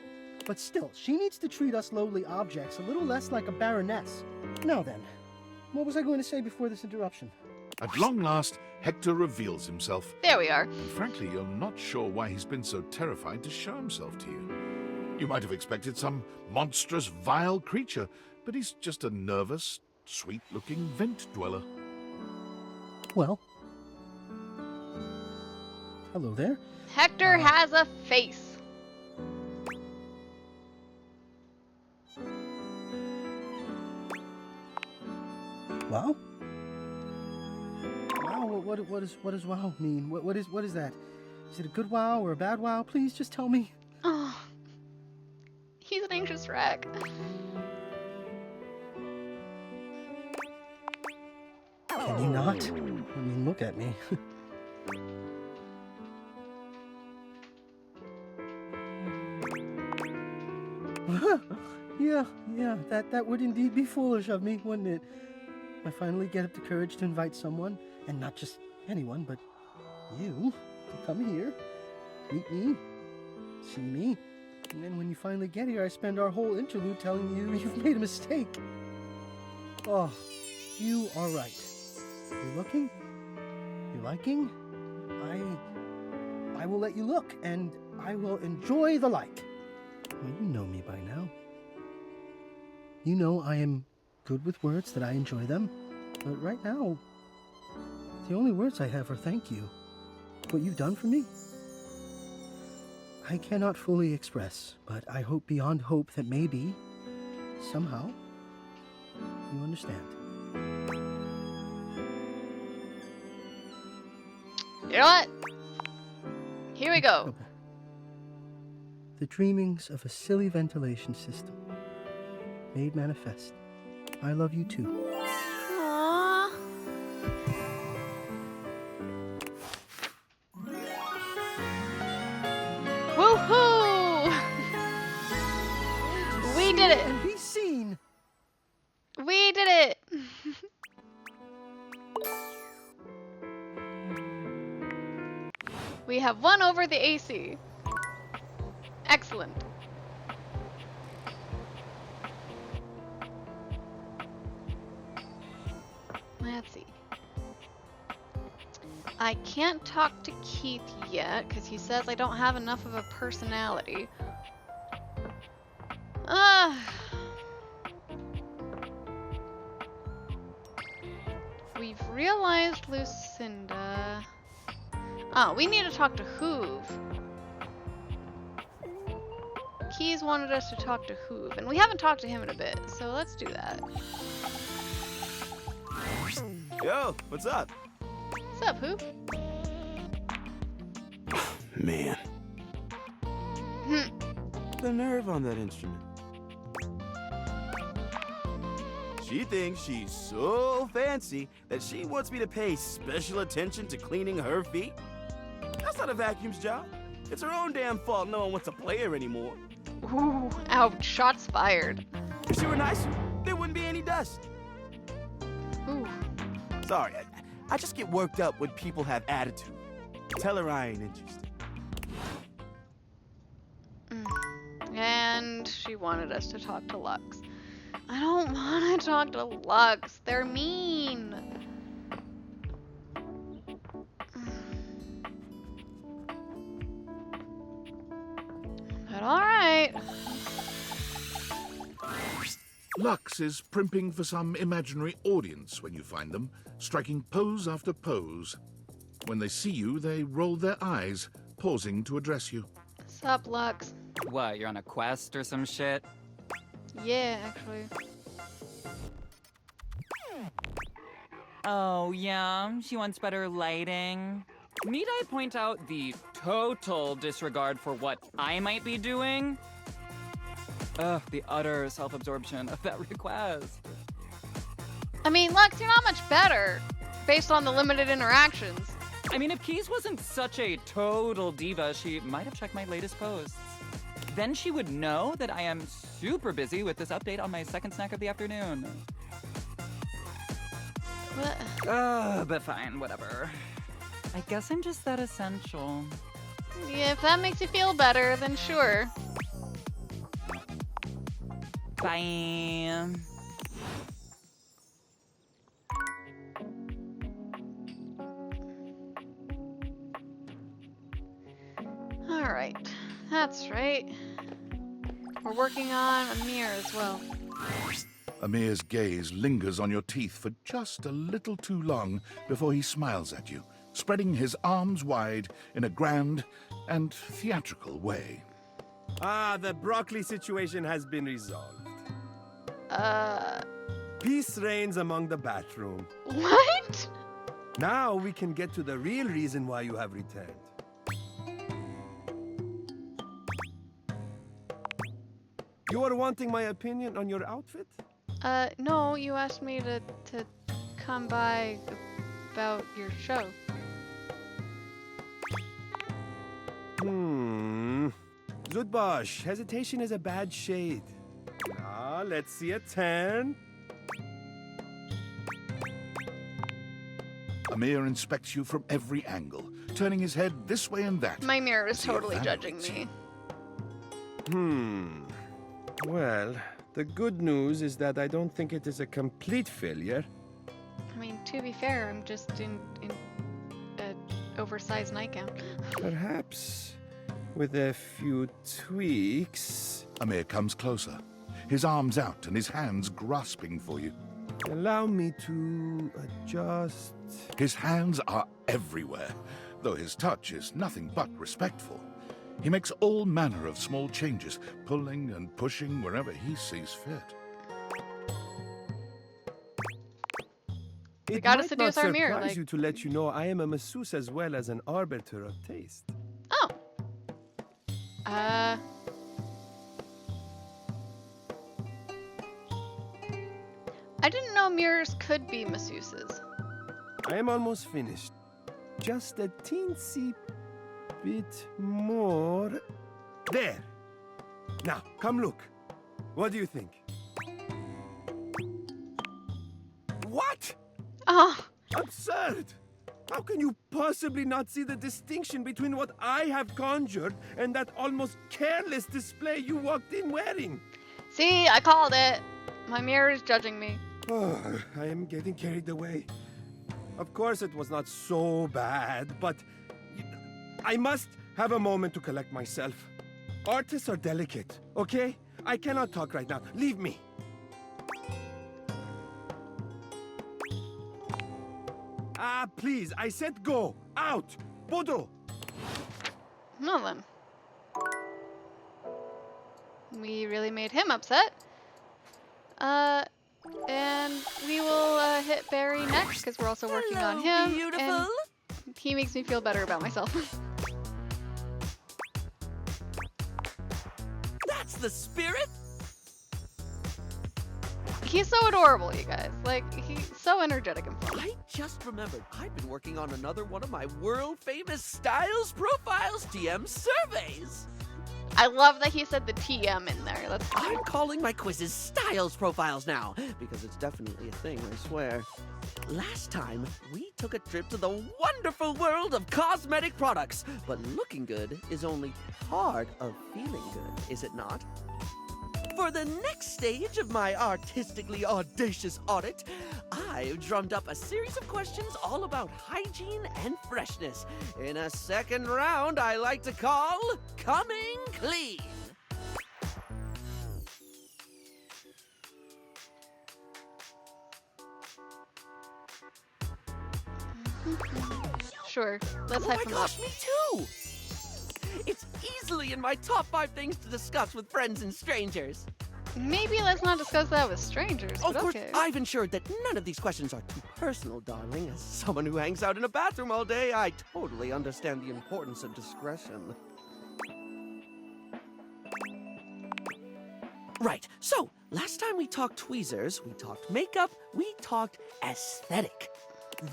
S7: But still, she needs to treat us lowly objects a little less like a baroness. Now then, what was I going to say before this interruption?
S3: At long last, Hector reveals himself.
S1: There we are.
S3: And frankly, you're not sure why he's been so terrified to show himself to you. You might have expected some monstrous, vile creature, but he's just a nervous, sweet-looking vent dweller.
S7: Well, hello there.
S1: Hector has a face.
S7: Wow? Wow, what does wow mean? What is that? Is it a good wow or a bad wow? Please just tell me.
S1: Oh, he's an anxious wreck.
S7: Can you not? I mean, look at me. Yeah, that would indeed be foolish of me, wouldn't it? I finally get up the courage to invite someone, and not just anyone, but you, to come here, meet me, see me, and then when you finally get here, I spend our whole interlude telling you you've made a mistake. Oh, you are right. You're looking? You're liking? I will let you look, and I will enjoy the like. Well, you know me by now. You know I am good with words, that I enjoy them. But right now, the only words I have are thank you. What you've done for me, I cannot fully express, but I hope beyond hope that maybe, somehow, you understand.
S1: You know what? Here we go.
S7: The dreamings of a silly ventilation system made manifest. I love you too.
S1: Aww. Woohoo! We did it!
S7: And be seen!
S1: We did it! We have won over the AC. Excellent. Let's see. I can't talk to Keith yet because he says I don't have enough of a personality. We've realized Lucinda. Oh, we need to talk to Hoove. Keys wanted us to talk to Hoove, and we haven't talked to him in a bit, so let's do that.
S16: Yo, what's up?
S1: What's up, Hoove?
S16: Man. The nerve on that instrument. She thinks she's so fancy that she wants me to pay special attention to cleaning her feet. That's not a vacuum's job. It's her own damn fault no one wants to play her anymore.
S1: Ooh, ouch, shots fired.
S16: If she were nicer, there wouldn't be any dust.
S1: Ooh.
S16: Sorry, I just get worked up when people have attitude. Tell her I ain't interested.
S1: And she wanted us to talk to Lux. I don't want to talk to Lux. They're mean. But alright.
S3: Lux is primping for some imaginary audience when you find them, striking pose after pose. When they see you, they roll their eyes, pausing to address you.
S1: Sup, Lux?
S17: What, you're on a quest or some shit?
S1: Yeah, actually.
S17: Oh, yeah? She wants better lighting? Need I point out the total disregard for what I might be doing? Ugh, the utter self-absorption of that request.
S1: I mean, Lux, you're not much better, based on the limited interactions.
S17: I mean, if Keys wasn't such a total diva, she might have checked my latest posts. Then she would know that I am super busy with this update on my second snack of the afternoon.
S1: What?
S17: But fine, whatever. I guess I'm just that essential.
S1: Yeah, if that makes you feel better, then sure.
S17: Bye.
S1: Alright, that's right. We're working on Amir as well.
S3: Amir's gaze lingers on your teeth for just a little too long before he smiles at you, spreading his arms wide in a grand and theatrical way.
S4: Ah, the broccoli situation has been resolved. Peace reigns among the bathroom.
S1: What?
S4: Now we can get to the real reason why you have returned. You are wanting my opinion on your outfit?
S1: No, you asked me to come by about your show.
S4: Zudbosh, hesitation is a bad shade. Now, let's see a 10.
S3: Amir inspects you from every angle, turning his head this way and that.
S1: My mirror is totally judging me.
S4: Well, the good news is that I don't think it is a complete failure.
S1: I mean, to be fair, I'm just in an oversized nightgown.
S4: Perhaps with a few tweaks.
S3: Amir comes closer, his arms out and his hands grasping for you.
S4: Allow me to adjust.
S3: His hands are everywhere, though his touch is nothing but respectful. He makes all manner of small changes, pulling and pushing wherever he sees fit.
S4: It
S1: gotta
S4: might
S1: seduce
S4: not
S1: our mirror,
S4: surprise
S1: like-
S4: you to let you know I am a masseuse as well as an arbiter of taste.
S1: Oh. I didn't know mirrors could be masseuses.
S4: I am almost finished. Just a teensy bit more. There. Now, come look. What do you think? What?
S1: Oh.
S4: Absurd! How can you possibly not see the distinction between what I have conjured and that almost careless display you walked in wearing?
S1: See, I called it. My mirror is judging me.
S4: Oh, I am getting carried away. Of course, it was not so bad, but I must have a moment to collect myself. Artists are delicate, okay? I cannot talk right now. Leave me. Ah, please, I said go. Out. Bodo!
S1: Well then. We really made him upset. And we will hit Barry next because we're also working on him.
S11: Beautiful.
S1: And he makes me feel better about myself.
S11: That's the spirit.
S1: He's so adorable, you guys. Like, he's so energetic and fun.
S11: I just remembered I've been working on another one of my world-famous Styles Profiles TM surveys.
S1: I love that he said the TM in there. That's
S11: I'm calling my quizzes Styles Profiles now, because it's definitely a thing, I swear. Last time, we took a trip to the wonderful world of cosmetic products, but looking good is only part of feeling good, is it not? For the next stage of my artistically audacious audit, I've drummed up a series of questions all about hygiene and freshness. In a second round I like to call Coming Clean.
S1: Sure, let's hype him up.
S11: Me too! It's easily in my top 5 things to discuss with friends and strangers.
S1: Maybe let's not discuss that with strangers,
S11: Of
S1: but
S11: course,
S1: okay.
S11: I've ensured that none of these questions are too personal, darling. As someone who hangs out in a bathroom all day, I totally understand the importance of discretion. Right, so last time we talked tweezers, we talked makeup, we talked aesthetic.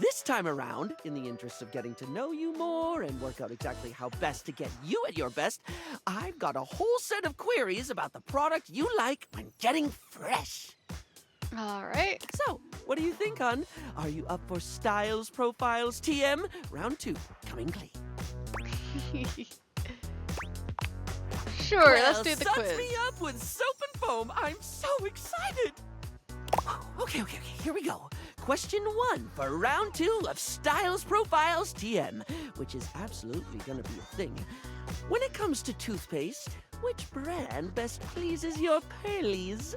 S11: This time around, in the interest of getting to know you more and work out exactly how best to get you at your best, I've got a whole set of queries about the product you like when getting fresh.
S1: All right.
S11: So, what do you think, hon? Are you up for Styles Profiles TM? Round 2, coming clean.
S1: Sure,
S11: Well,
S1: let's do the
S11: suck
S1: quiz.
S11: me up with soap and foam. I'm so excited. Okay, here we go. Question 1 for round 2 of Styles Profiles TM, which is absolutely gonna be a thing. When it comes to toothpaste, which brand best pleases your pearlies?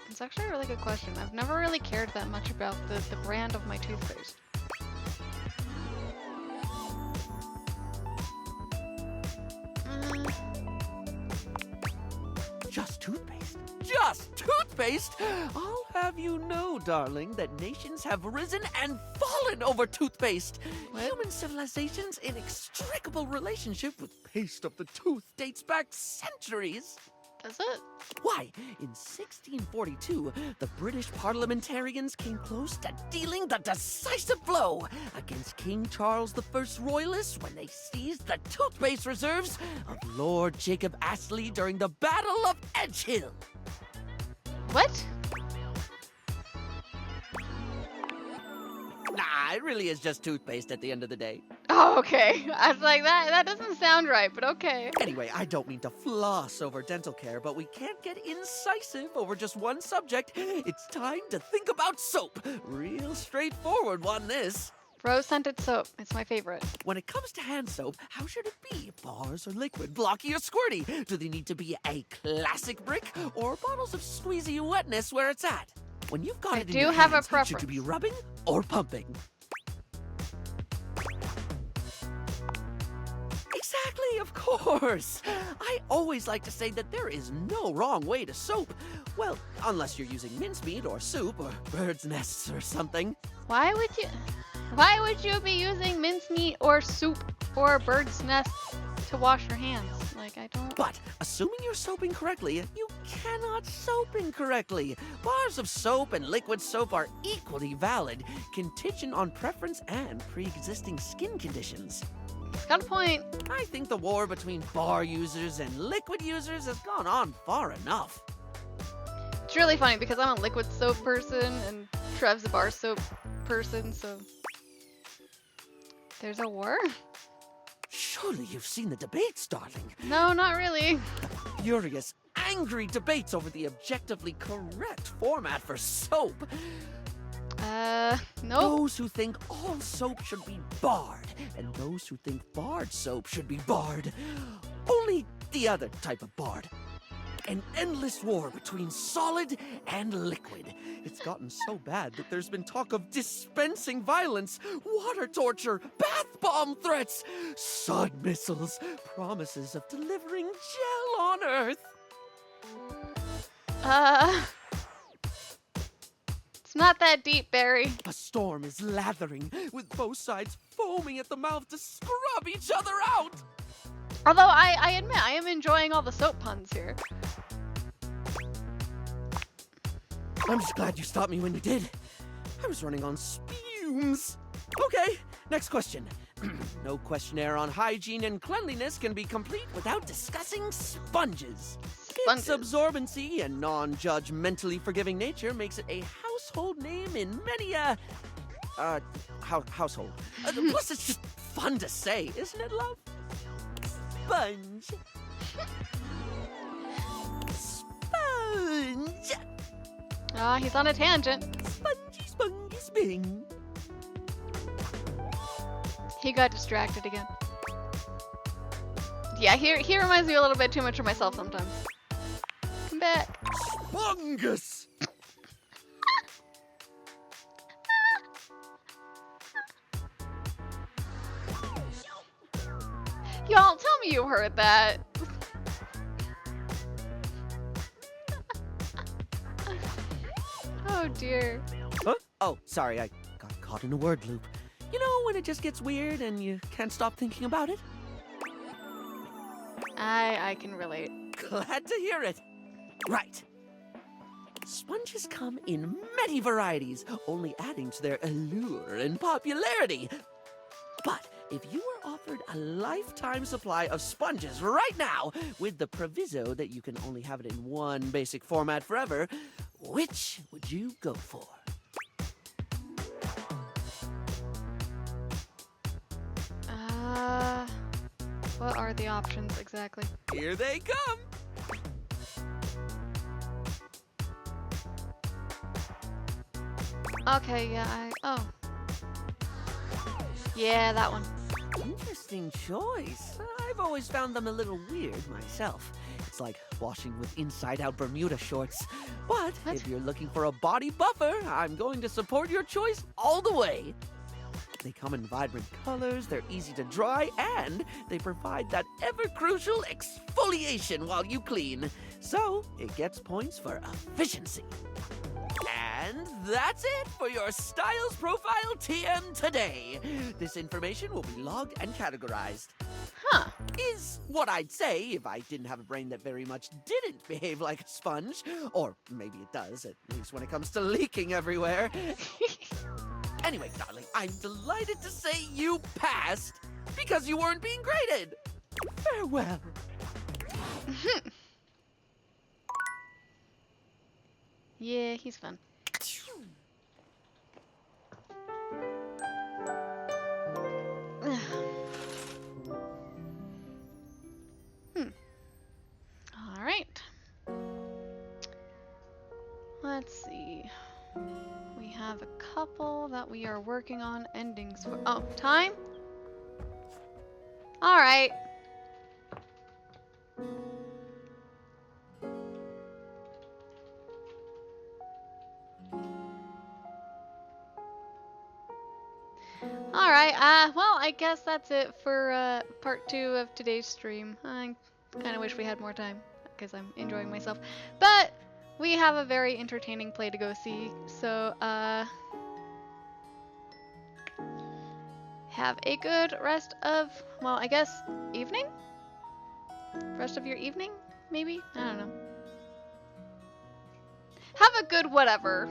S1: It's actually a really good question. I've never really cared that much about the brand of my toothpaste.
S11: Just toothpaste? Just toothpaste? I'll have you know, darling, that nations have risen and fallen over toothpaste. Human civilization's inextricable relationship with paste of the tooth dates back centuries.
S1: Does it?
S11: Why, in 1642, the British parliamentarians came close to dealing the decisive blow against King Charles I's royalists when they seized the toothpaste reserves of Lord Jacob Astley during the Battle of Edgehill.
S1: What?
S11: Nah, it really is just toothpaste at the end of the day.
S1: Oh, okay. I was like, that doesn't sound right, but okay.
S11: Anyway, I don't mean to floss over dental care, but we can't get incisive over just one subject. It's time to think about soap. Real straightforward one, this.
S1: Rose-scented soap. It's my favorite.
S11: When it comes to hand soap, how should it be? Bars or liquid, blocky or squirty? Do they need to be a classic brick or bottles of squeezy wetness where it's at? When you've got
S1: I
S11: it in
S1: do
S11: your
S1: have a
S11: hands,
S1: preference.
S11: should you be rubbing or pumping? Exactly, of course. I always like to say that there is no wrong way to soap. Well, unless you're using mincemeat or soup or bird's nests or something.
S1: Why would you be using mincemeat or soup or bird's nest to wash your hands? Like, I don't...
S11: But, assuming you're soaping correctly, you cannot soap incorrectly. Bars of soap and liquid soap are equally valid, contingent on preference and pre-existing skin conditions.
S1: Got a point.
S11: I think the war between bar users and liquid users has gone on far enough.
S1: It's really funny because I'm a liquid soap person and Trev's a bar soap person, so... There's a war?
S11: Surely you've seen the debates, darling.
S1: No, not really.
S11: The furious, angry debates over the objectively correct format for soap.
S1: No.
S11: Those who think all soap should be barred, and those who think barred soap should be barred. Only the other type of barred. an endless war between solid and liquid. It's gotten so bad that there's been talk of dispensing violence, water torture, bath bomb threats, sun missiles, promises of delivering gel on Earth.
S1: It's not that deep, Barry.
S11: A storm is lathering, with both sides foaming at the mouth to scrub each other out.
S1: Although I admit, I am enjoying all the soap puns here.
S11: I'm just glad you stopped me when you did. I was running on spumes. Okay, next question. No questionnaire on hygiene and cleanliness can be complete without discussing sponges. Its absorbency and non-judgmentally forgiving nature makes it a household name in many household. Plus, it's just fun to say, isn't it, love? Sponge. Sponge.
S1: Ah, he's on a tangent.
S11: Spongy, spongy, sping.
S1: He got distracted again. Yeah, he reminds me a little bit too much of myself sometimes. Come back.
S11: Spongus.
S1: Y'all, tell me you heard that. Oh dear.
S11: Huh? Oh, sorry, I got caught in a word loop. You know when it just gets weird and you can't stop thinking about it?
S1: I can relate.
S11: Glad to hear it. Right. Sponges come in many varieties, only adding to their allure and popularity. But if you were offered a lifetime supply of sponges right now, with the proviso that you can only have it in one basic format forever, which would you go for?
S1: What are the options exactly?
S11: Here they come!
S1: Okay, yeah, oh. Yeah, that one.
S11: Interesting choice. I've always found them a little weird myself. It's like washing with inside-out Bermuda shorts. But if you're looking for a body buffer, I'm going to support your choice all the way. They come in vibrant colors, they're easy to dry, and they provide that ever-crucial exfoliation while you clean. So, it gets points for efficiency. And that's it for your Styles Profile TM today. This information will be logged and categorized.
S1: Huh.
S11: Is what I'd say if I didn't have a brain that very much didn't behave like a sponge. Or maybe it does, at least when it comes to leaking everywhere. Anyway, darling, I'm delighted to say you passed because you weren't being graded. Farewell.
S1: Yeah, he's fun. All right. Let's see. We have a couple that we are working on endings for. Oh, time? All right. Alright, well, I guess that's it for part 2 of today's stream. I kind of wish we had more time, because I'm enjoying myself. But we have a very entertaining play to go see, so have a good rest of, well, I guess, evening? Rest of your evening, maybe? I don't know. Have a good whatever.